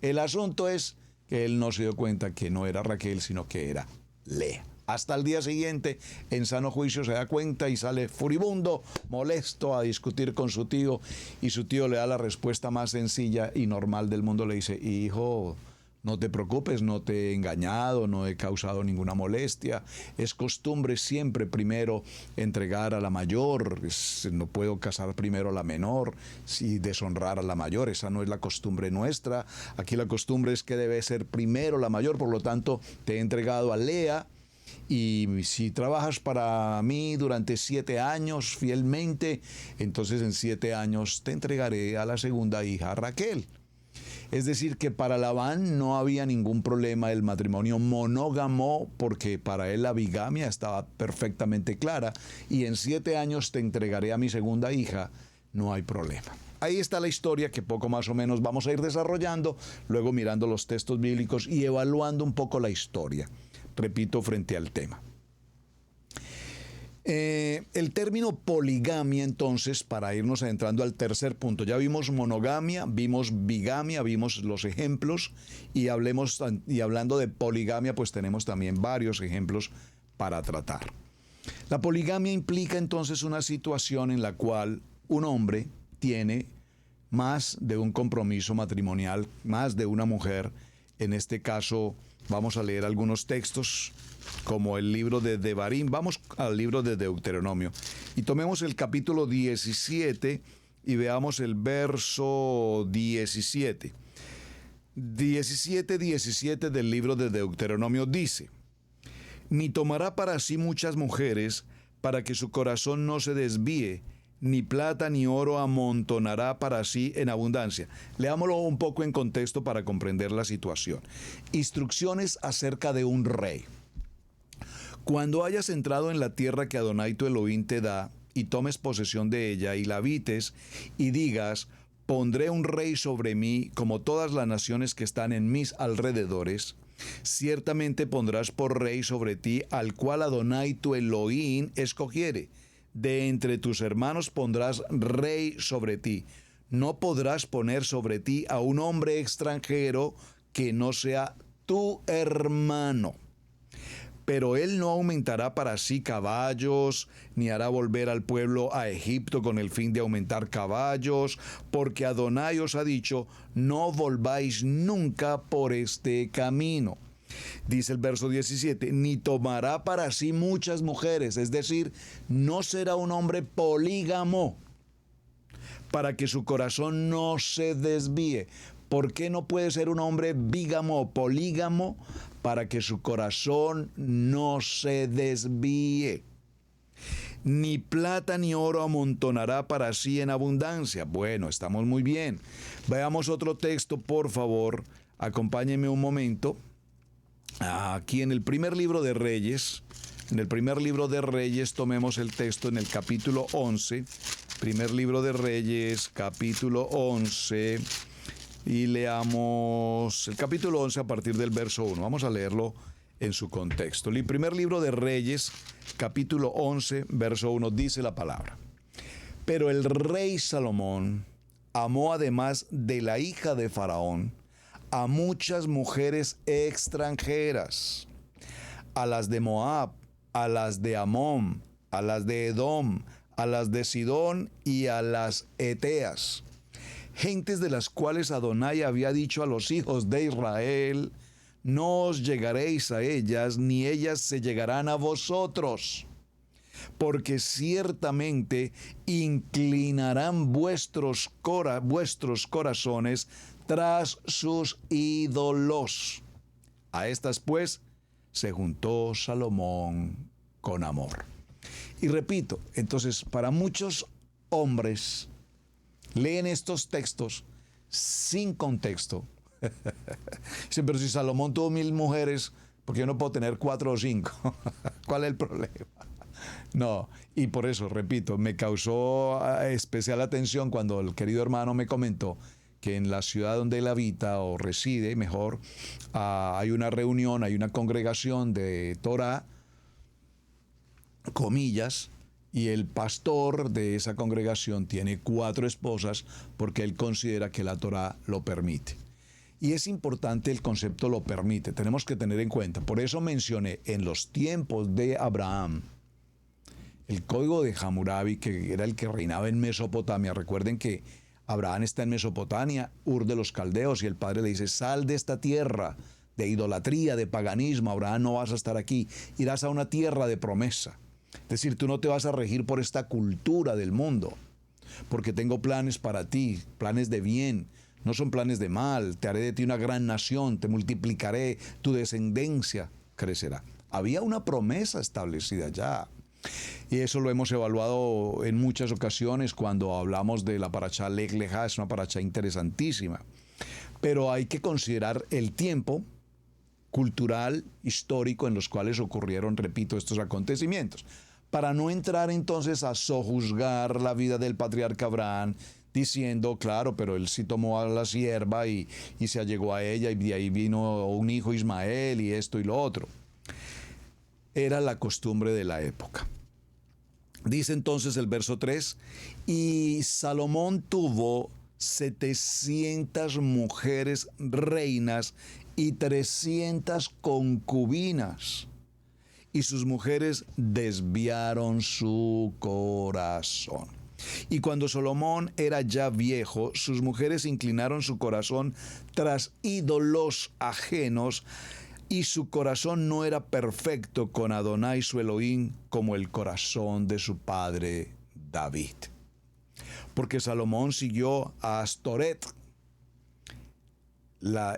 El asunto es que él no se dio cuenta que no era Raquel, sino que era Lea. Hasta el día siguiente, en sano juicio, se da cuenta y sale furibundo, molesto, a discutir con su tío, y su tío le da la respuesta más sencilla y normal del mundo. Le dice: hijo, no te preocupes, no te he engañado, no he causado ninguna molestia. Es costumbre siempre primero entregar a la mayor, no puedo casar primero a la menor y deshonrar a la mayor, esa no es la costumbre nuestra. Aquí la costumbre es que debe ser primero la mayor, por lo tanto te he entregado a Lea. Y si trabajas para mí durante 7 años fielmente, entonces en 7 años te entregaré a la segunda hija, Raquel. Es decir, que para Labán no había ningún problema el matrimonio monógamo, porque para él la bigamia estaba perfectamente clara, y en 7 años te entregaré a mi segunda hija, no hay problema. Ahí está la historia que poco más o menos vamos a ir desarrollando, luego mirando los textos bíblicos y evaluando un poco la historia. Repito, frente al tema. El término poligamia, entonces, para irnos adentrando al tercer punto, ya vimos monogamia, vimos bigamia, vimos los ejemplos, y hablando de poligamia, pues tenemos también varios ejemplos para tratar. La poligamia implica entonces una situación en la cual un hombre tiene más de un compromiso matrimonial, más de una mujer. En este caso, vamos a leer algunos textos, como el libro de Devarim. Vamos al libro de Deuteronomio y tomemos el capítulo 17 y veamos el verso 17. 17 del libro de Deuteronomio dice: ni tomará para sí muchas mujeres, para que su corazón no se desvíe, ni plata ni oro amontonará para sí en abundancia. Leámoslo un poco en contexto para comprender la situación. Instrucciones acerca de un rey. Cuando hayas entrado en la tierra que Adonai tu Elohim te da, y tomes posesión de ella, y la habites, y digas: pondré un rey sobre mí, como todas las naciones que están en mis alrededores, ciertamente pondrás por rey sobre ti al cual Adonai tu Elohim escogiere. De entre tus hermanos pondrás rey sobre ti. No podrás poner sobre ti a un hombre extranjero que no sea tu hermano. Pero él no aumentará para sí caballos, ni hará volver al pueblo a Egipto con el fin de aumentar caballos, porque Adonai os ha dicho: no volváis nunca por este camino. Dice el verso 17, ni tomará para sí muchas mujeres, es decir, no será un hombre polígamo, para que su corazón no se desvíe. ¿Por qué no puede ser un hombre bígamo o polígamo? Para que su corazón no se desvíe. Ni plata ni oro amontonará para sí en abundancia. Bueno, estamos muy bien. Veamos otro texto, por favor. Acompáñenme un momento. Aquí en el primer libro de Reyes. En el primer libro de Reyes, tomemos el texto en el capítulo 11. Primer libro de Reyes, capítulo 11. Y leamos el capítulo 11 a partir del verso 1. Vamos a leerlo en su contexto. El primer libro de Reyes, capítulo 11, verso 1, dice la palabra. Pero el rey Salomón amó, además de la hija de Faraón, a muchas mujeres extranjeras, a las de Moab, a las de Amón, a las de Edom, a las de Sidón y a las Eteas, gentes de las cuales Adonai había dicho a los hijos de Israel: no os llegaréis a ellas, ni ellas se llegarán a vosotros, porque ciertamente inclinarán vuestros corazones tras sus ídolos. A estas pues se juntó Salomón con amor. Y repito, entonces, para muchos hombres leen estos textos sin contexto. Dicen, pero si Salomón tuvo 1000 mujeres, ¿por qué yo no puedo tener 4 o 5? ¿Cuál es el problema? No, y por eso, repito, me causó especial atención cuando el querido hermano me comentó que en la ciudad donde él habita o reside, mejor, hay una reunión, hay una congregación de Torah, comillas, y el pastor de esa congregación tiene 4 esposas porque él considera que la Torah lo permite. Y es importante, el concepto lo permite, tenemos que tener en cuenta. Por eso mencioné en los tiempos de Abraham el código de Hammurabi, que era el que reinaba en Mesopotamia. Recuerden que Abraham está en Mesopotamia, Ur de los Caldeos, y el padre le dice: sal de esta tierra de idolatría, de paganismo. Abraham, no vas a estar aquí, irás a una tierra de promesa. Es decir, tú no te vas a regir por esta cultura del mundo, porque tengo planes para ti, planes de bien, no son planes de mal. Te haré de ti una gran nación, te multiplicaré, tu descendencia crecerá. Había una promesa establecida ya. Y eso lo hemos evaluado en muchas ocasiones cuando hablamos de la parashá Lech Lejá. Es una parashá interesantísima. Pero hay que considerar el tiempo cultural, histórico en los cuales ocurrieron, repito, estos acontecimientos, para no entrar entonces a sojuzgar la vida del patriarca Abraham, diciendo, claro, pero él sí tomó a la sierva y se allegó a ella, y de ahí vino un hijo Ismael y esto y lo otro. Era la costumbre de la época. Dice entonces el verso 3, y Salomón tuvo 700 mujeres reinas y 300 concubinas, y sus mujeres desviaron su corazón. Y cuando Salomón era ya viejo, sus mujeres inclinaron su corazón tras ídolos ajenos, y su corazón no era perfecto con Adonai su Elohim como el corazón de su padre David. Porque Salomón siguió a Astoret, la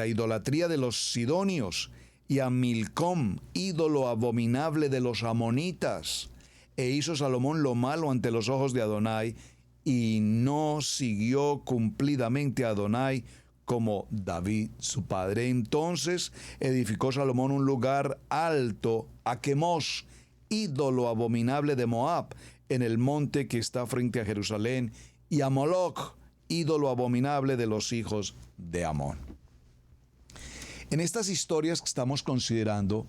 idolatría de los sidonios, y a Milcom, ídolo abominable de los amonitas. E hizo Salomón lo malo ante los ojos de Adonai, y no siguió cumplidamente a Adonai como David su padre. Entonces edificó Salomón un lugar alto a Quemos, ídolo abominable de Moab, en el monte que está frente a Jerusalén, y a Moloch, ídolo abominable de los hijos de Amón. En estas historias que estamos considerando,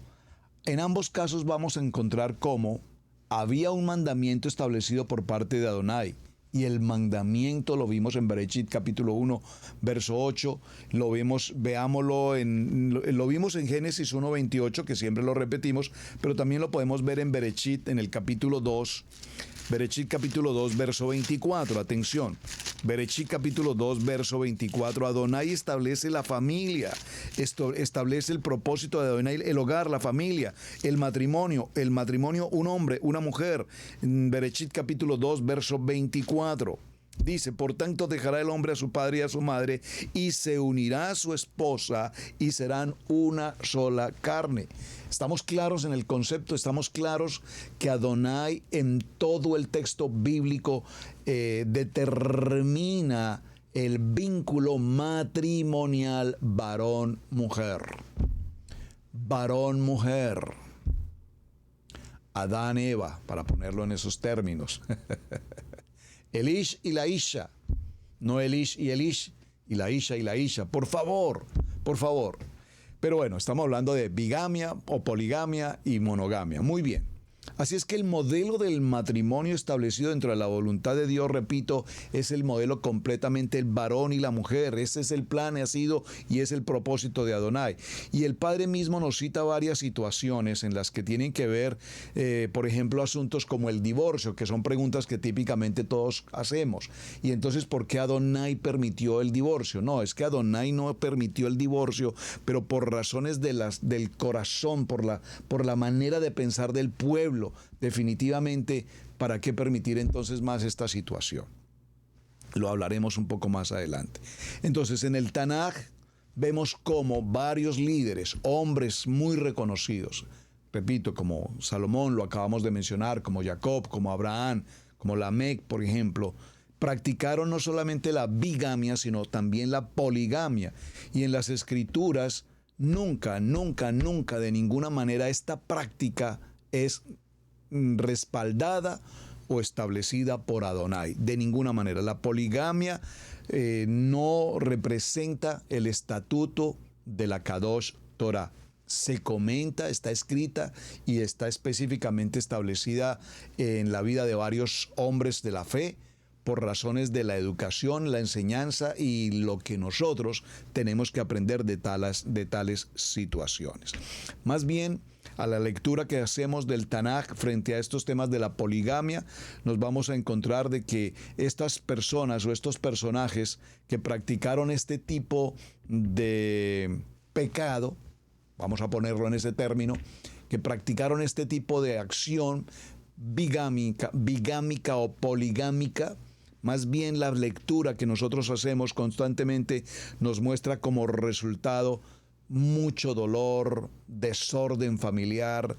en ambos casos vamos a encontrar cómo había un mandamiento establecido por parte de Adonai. Y el mandamiento lo vimos en Bereshit capítulo 1, verso 8, lo vimos en Génesis 1:28, que siempre lo repetimos, pero también lo podemos ver en Bereshit, en el capítulo 2, Bereshit capítulo 2, verso 24, atención, Bereshit capítulo 2, verso 24, Adonai establece la familia, establece el propósito de Adonai, el hogar, la familia, el matrimonio, un hombre, una mujer, Bereshit capítulo 2, verso 24. Dice, por tanto dejará el hombre a su padre y a su madre y se unirá a su esposa y serán una sola carne. Estamos claros en el concepto, estamos claros que Adonai en todo el texto bíblico determina el vínculo matrimonial varón-mujer. Varón-mujer. Adán-Eva, para ponerlo en esos términos. El Ish y la Isha, no el Ish y el Ish, y la Isha y la Isha. Por favor, por favor. Pero bueno, estamos hablando de bigamia o poligamia y monogamia. Muy bien. Así es que el modelo del matrimonio establecido dentro de la voluntad de Dios, repito, es el modelo completamente el varón y la mujer. Ese es el plan, ha sido y es el propósito de Adonai. Y el Padre mismo nos cita varias situaciones en las que tienen que ver, por ejemplo, asuntos como el divorcio, que son preguntas que típicamente todos hacemos. Y entonces, ¿por qué Adonai permitió el divorcio? No, es que Adonai no permitió el divorcio, pero por razones del corazón, por la manera de pensar del pueblo. Definitivamente, ¿para qué permitir entonces más esta situación? Lo hablaremos un poco más adelante. Entonces, en el Tanaj vemos como varios líderes, hombres muy reconocidos, repito, como Salomón, lo acabamos de mencionar, como Jacob, como Abraham, como Lamec, por ejemplo, practicaron no solamente la bigamia, sino también la poligamia. Y en las Escrituras, nunca, nunca, nunca, de ninguna manera esta práctica es respaldada o establecida por Adonai. De ninguna manera. La poligamia no representa el estatuto de la Kadosh Torah. Se comenta, está escrita y está específicamente establecida en la vida de varios hombres de la fe por razones de la educación, la enseñanza y lo que nosotros tenemos que aprender de tales situaciones. Más bien, a la lectura que hacemos del Tanaj frente a estos temas de la poligamia, nos vamos a encontrar de que estas personas o estos personajes que practicaron este tipo de pecado, vamos a ponerlo en ese término, que practicaron este tipo de acción bigámica o poligámica, más bien la lectura que nosotros hacemos constantemente nos muestra como resultado mucho dolor, desorden familiar,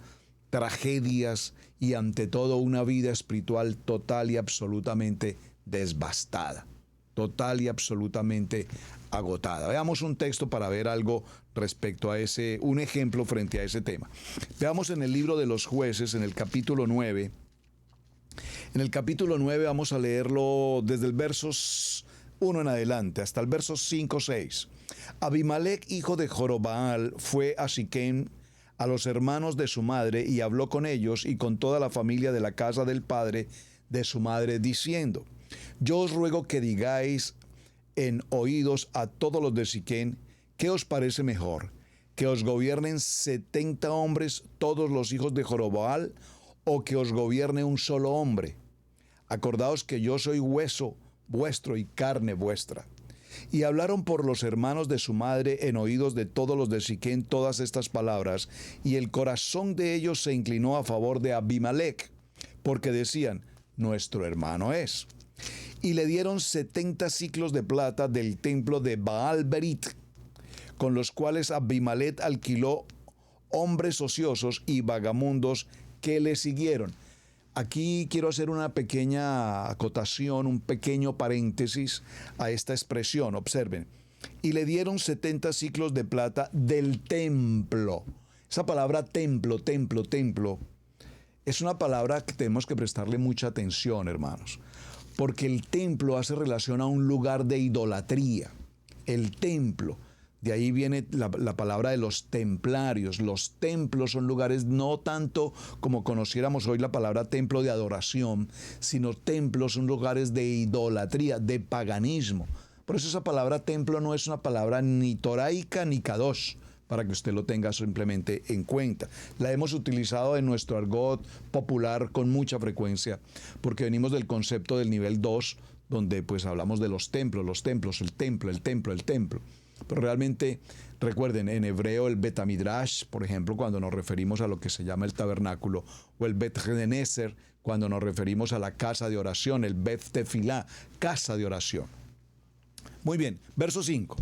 tragedias y ante todo una vida espiritual total y absolutamente devastada, total y absolutamente agotada. Veamos un texto para ver algo respecto a un ejemplo frente a ese tema. Veamos en el libro de los Jueces, en el capítulo 9. En el capítulo 9 vamos a leerlo desde el versos 1 en adelante, hasta el verso 5-6. Abimelech, hijo de Jorobaal, fue a Siquem, a los hermanos de su madre, y habló con ellos y con toda la familia de la casa del padre de su madre, diciendo: Yo os ruego que digáis en oídos a todos los de Siquem, ¿qué os parece mejor? ¿Que os gobiernen 70 hombres, todos los hijos de Jorobaal, o que os gobierne un solo hombre? Acordaos que yo soy hueso vuestro y carne vuestra. Y hablaron por los hermanos de su madre en oídos de todos los de Siquem todas estas palabras, y el corazón de ellos se inclinó a favor de Abimelech, porque decían: nuestro hermano es. Y le dieron 70 siclos de plata del templo de Baal Berit, con los cuales Abimelech alquiló hombres ociosos y vagamundos que le siguieron. Aquí quiero hacer una pequeña acotación, un pequeño paréntesis a esta expresión. Observen. Y le dieron 70 siclos de plata del templo. Esa palabra templo, es una palabra que tenemos que prestarle mucha atención, hermanos. Porque el templo hace relación a un lugar de idolatría. El templo. De ahí viene la palabra de los templarios. Los templos son lugares no tanto como conociéramos hoy la palabra templo de adoración, sino templos son lugares de idolatría, de paganismo. Por eso esa palabra templo no es una palabra ni toraica ni kadosh, para que usted lo tenga simplemente en cuenta. La hemos utilizado en nuestro argot popular con mucha frecuencia, porque venimos del concepto del nivel 2, donde pues hablamos de los templos, el templo. Pero realmente, recuerden, en hebreo el Betamidrash, por ejemplo, cuando nos referimos a lo que se llama el tabernáculo, o el Bet Geneser, cuando nos referimos a la casa de oración, el Beth Tefilá, casa de oración. Muy bien, verso 5.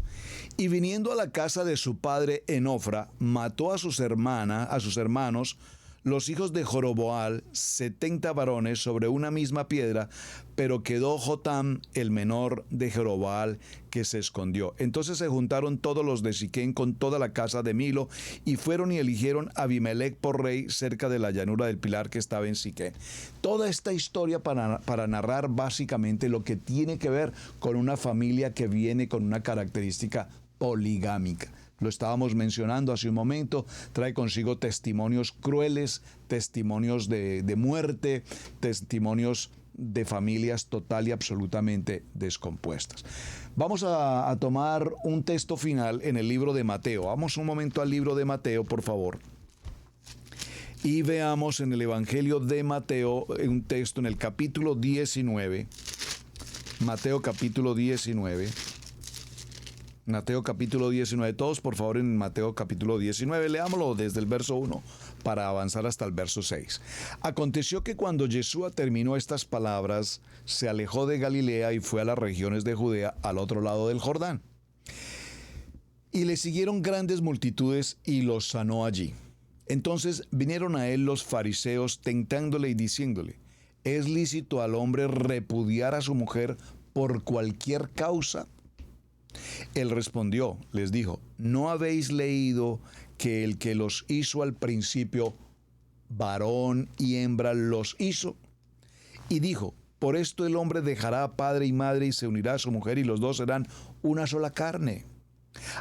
Y viniendo a la casa de su padre en Ofra, mató a sus hermanos, los hijos de Joroboal, 70 varones sobre una misma piedra, pero quedó Jotam, el menor de Joroboal, que se escondió. Entonces se juntaron todos los de Siquén con toda la casa de Milo, y fueron y eligieron a Abimelech por rey cerca de la llanura del Pilar que estaba en Siquén. Toda esta historia para narrar básicamente lo que tiene que ver con una familia que viene con una característica poligámica. Lo estábamos mencionando hace un momento, trae consigo testimonios crueles, testimonios de muerte, testimonios de familias total y absolutamente descompuestas. Vamos a tomar un texto final en el libro de Mateo. Vamos un momento al libro de Mateo, por favor. Y veamos en el Evangelio de Mateo un texto en el capítulo 19. Mateo capítulo 19. Mateo capítulo 19, todos por favor en Mateo capítulo 19, leámoslo desde el verso 1 para avanzar hasta el verso 6. Aconteció que cuando Yeshua terminó estas palabras, se alejó de Galilea y fue a las regiones de Judea al otro lado del Jordán. Y le siguieron grandes multitudes y los sanó allí. Entonces vinieron a él los fariseos tentándole y diciéndole, ¿es lícito al hombre repudiar a su mujer por cualquier causa? Él respondió, les dijo, ¿no habéis leído que el que los hizo al principio, varón y hembra los hizo? Y dijo, por esto el hombre dejará a padre y madre y se unirá a su mujer y los dos serán una sola carne.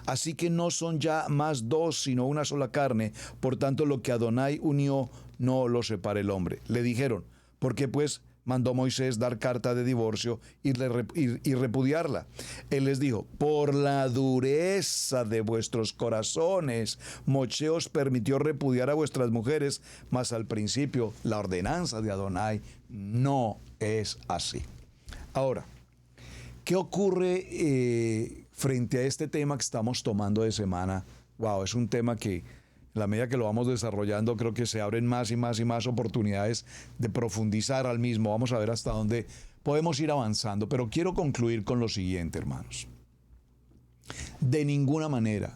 Así que no son ya más dos, sino una sola carne. Por tanto, lo que Adonai unió, no lo separe el hombre. Le dijeron, ¿por qué pues mandó Moisés dar carta de divorcio y repudiarla? Él les dijo, por la dureza de vuestros corazones, Moisés os permitió repudiar a vuestras mujeres, mas al principio la ordenanza de Adonai no es así. Ahora, ¿qué ocurre frente a este tema que estamos tomando de semana? Wow, es un tema que en la medida que lo vamos desarrollando, creo que se abren más y más y más oportunidades de profundizar al mismo. Vamos a ver hasta dónde podemos ir avanzando. Pero quiero concluir con lo siguiente, hermanos. De ninguna manera,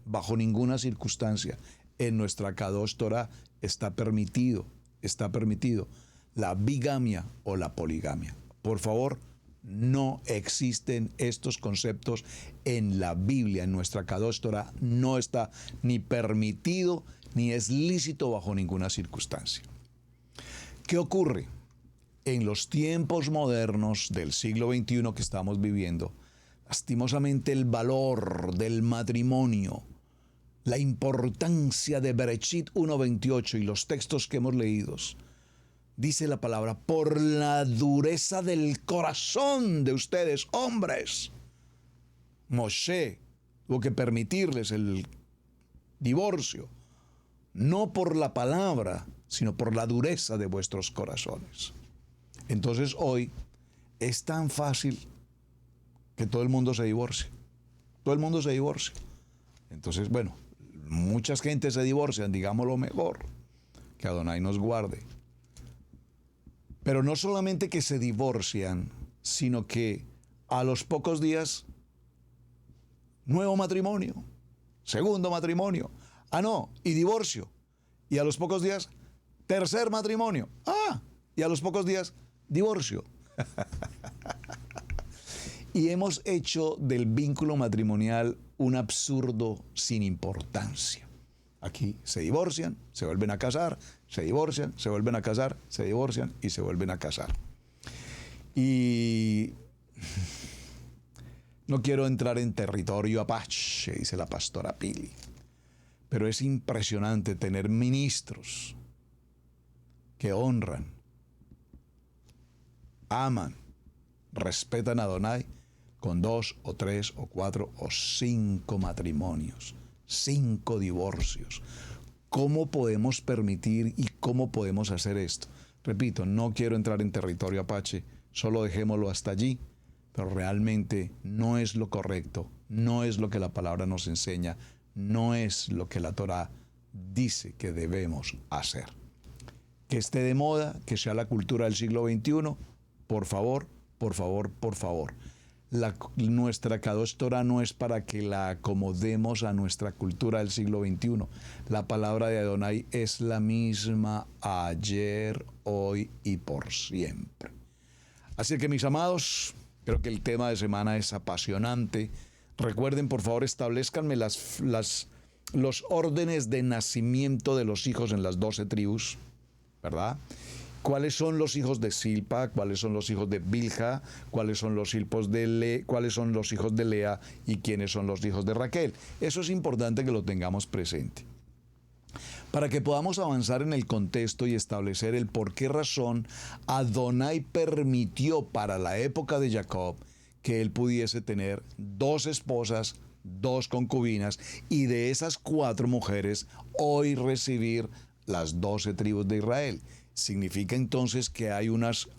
bajo ninguna circunstancia, en nuestra Kadosh Torah está permitido la bigamia o la poligamia. Por favor, no existen estos conceptos en la Biblia, en nuestra Kadosh Torah. No está ni permitido ni es lícito bajo ninguna circunstancia. ¿Qué ocurre? En los tiempos modernos del siglo XXI que estamos viviendo, lastimosamente el valor del matrimonio, la importancia de Bereshit 1:28 y los textos que hemos leído, dice la palabra, por la dureza del corazón de ustedes, hombres, Moshe tuvo que permitirles el divorcio, no por la palabra, sino por la dureza de vuestros corazones. Entonces hoy es tan fácil que todo el mundo se divorcie. Todo el mundo se divorcia. Entonces, bueno, muchas gentes se divorcian, digámoslo mejor, que Adonai nos guarde. Pero no solamente que se divorcian, sino que a los pocos días, nuevo matrimonio, segundo matrimonio, y divorcio. Y a los pocos días, tercer matrimonio. Y a los pocos días, divorcio. Y hemos hecho del vínculo matrimonial un absurdo sin importancia. Aquí se divorcian, se vuelven a casar, se divorcian, se vuelven a casar, se divorcian y se vuelven a casar. Y no quiero entrar en territorio apache, dice la pastora Pili, pero es impresionante tener ministros que honran, aman, respetan a Adonai con 2 o 3 o 4 o 5 matrimonios. 5 divorcios. ¿Cómo podemos permitir y cómo podemos hacer esto? Repito, no quiero entrar en territorio apache, solo dejémoslo hasta allí, pero realmente no es lo correcto, no es lo que la palabra nos enseña, no es lo que la Torah dice que debemos hacer. que esté de moda, que sea la cultura del siglo XXI. Por favor, por favor, por favor. Nuestra Kadosh Torah no es para que la acomodemos a nuestra cultura del siglo XXI. La palabra de Adonai es la misma ayer, hoy y por siempre. Así que, mis amados, creo que el tema de semana es apasionante. Recuerden, por favor, establezcanme los órdenes de nacimiento de los hijos en las 12 tribus, ¿verdad? ¿Cuáles son los hijos de Silpa? ¿Cuáles son los hijos de Bilha? ¿Cuáles son los hijos de Lea? ¿Y quiénes son los hijos de Raquel? Eso es importante que lo tengamos presente, para que podamos avanzar en el contexto y establecer el por qué razón Adonai permitió para la época de Jacob que él pudiese tener 2 esposas, 2 concubinas, y de esas 4 mujeres hoy recibir las 12 tribus de Israel. Significa entonces que hay unos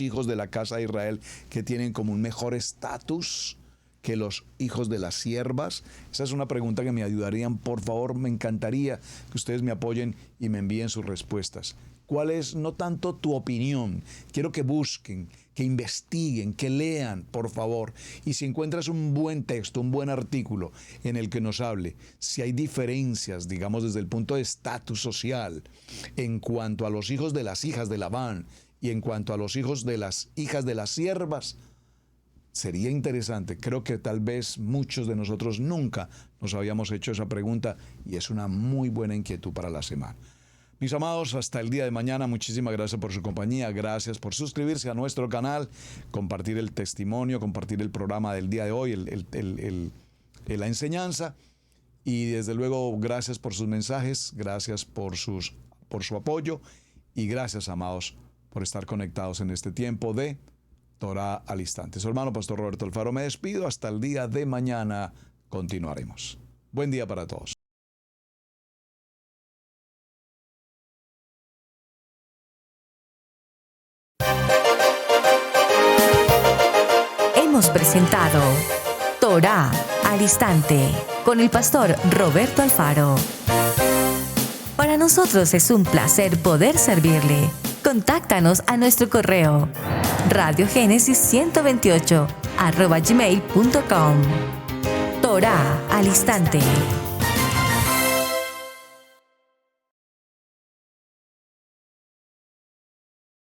hijos de la casa de Israel que tienen como un mejor estatus que los hijos de las siervas. Esa es una pregunta que me ayudarían. Por favor, me encantaría que ustedes me apoyen y me envíen sus respuestas. ¿Cuál es, no tanto tu opinión? Quiero que busquen, que investiguen, que lean, por favor. Y si encuentras un buen texto, un buen artículo en el que nos hable, si hay diferencias, digamos, desde el punto de estatus social, en cuanto a los hijos de las hijas de Labán y en cuanto a los hijos de las hijas de las siervas, sería interesante. Creo que tal vez muchos de nosotros nunca nos habíamos hecho esa pregunta y es una muy buena inquietud para la semana. Mis amados, hasta el día de mañana, muchísimas gracias por su compañía, gracias por suscribirse a nuestro canal, compartir el testimonio, compartir el programa del día de hoy, la enseñanza, y desde luego gracias por sus mensajes, gracias por su apoyo, y gracias, amados, por estar conectados en este tiempo de Torah al Instante. Su hermano Pastor Roberto Alfaro, me despido, hasta el día de mañana continuaremos. Buen día para todos. Hemos presentado Torah al Instante con el pastor Roberto Alfaro. Para nosotros es un placer poder servirle. Contáctanos a nuestro correo radiogenesis128@gmail.com. Torah al Instante.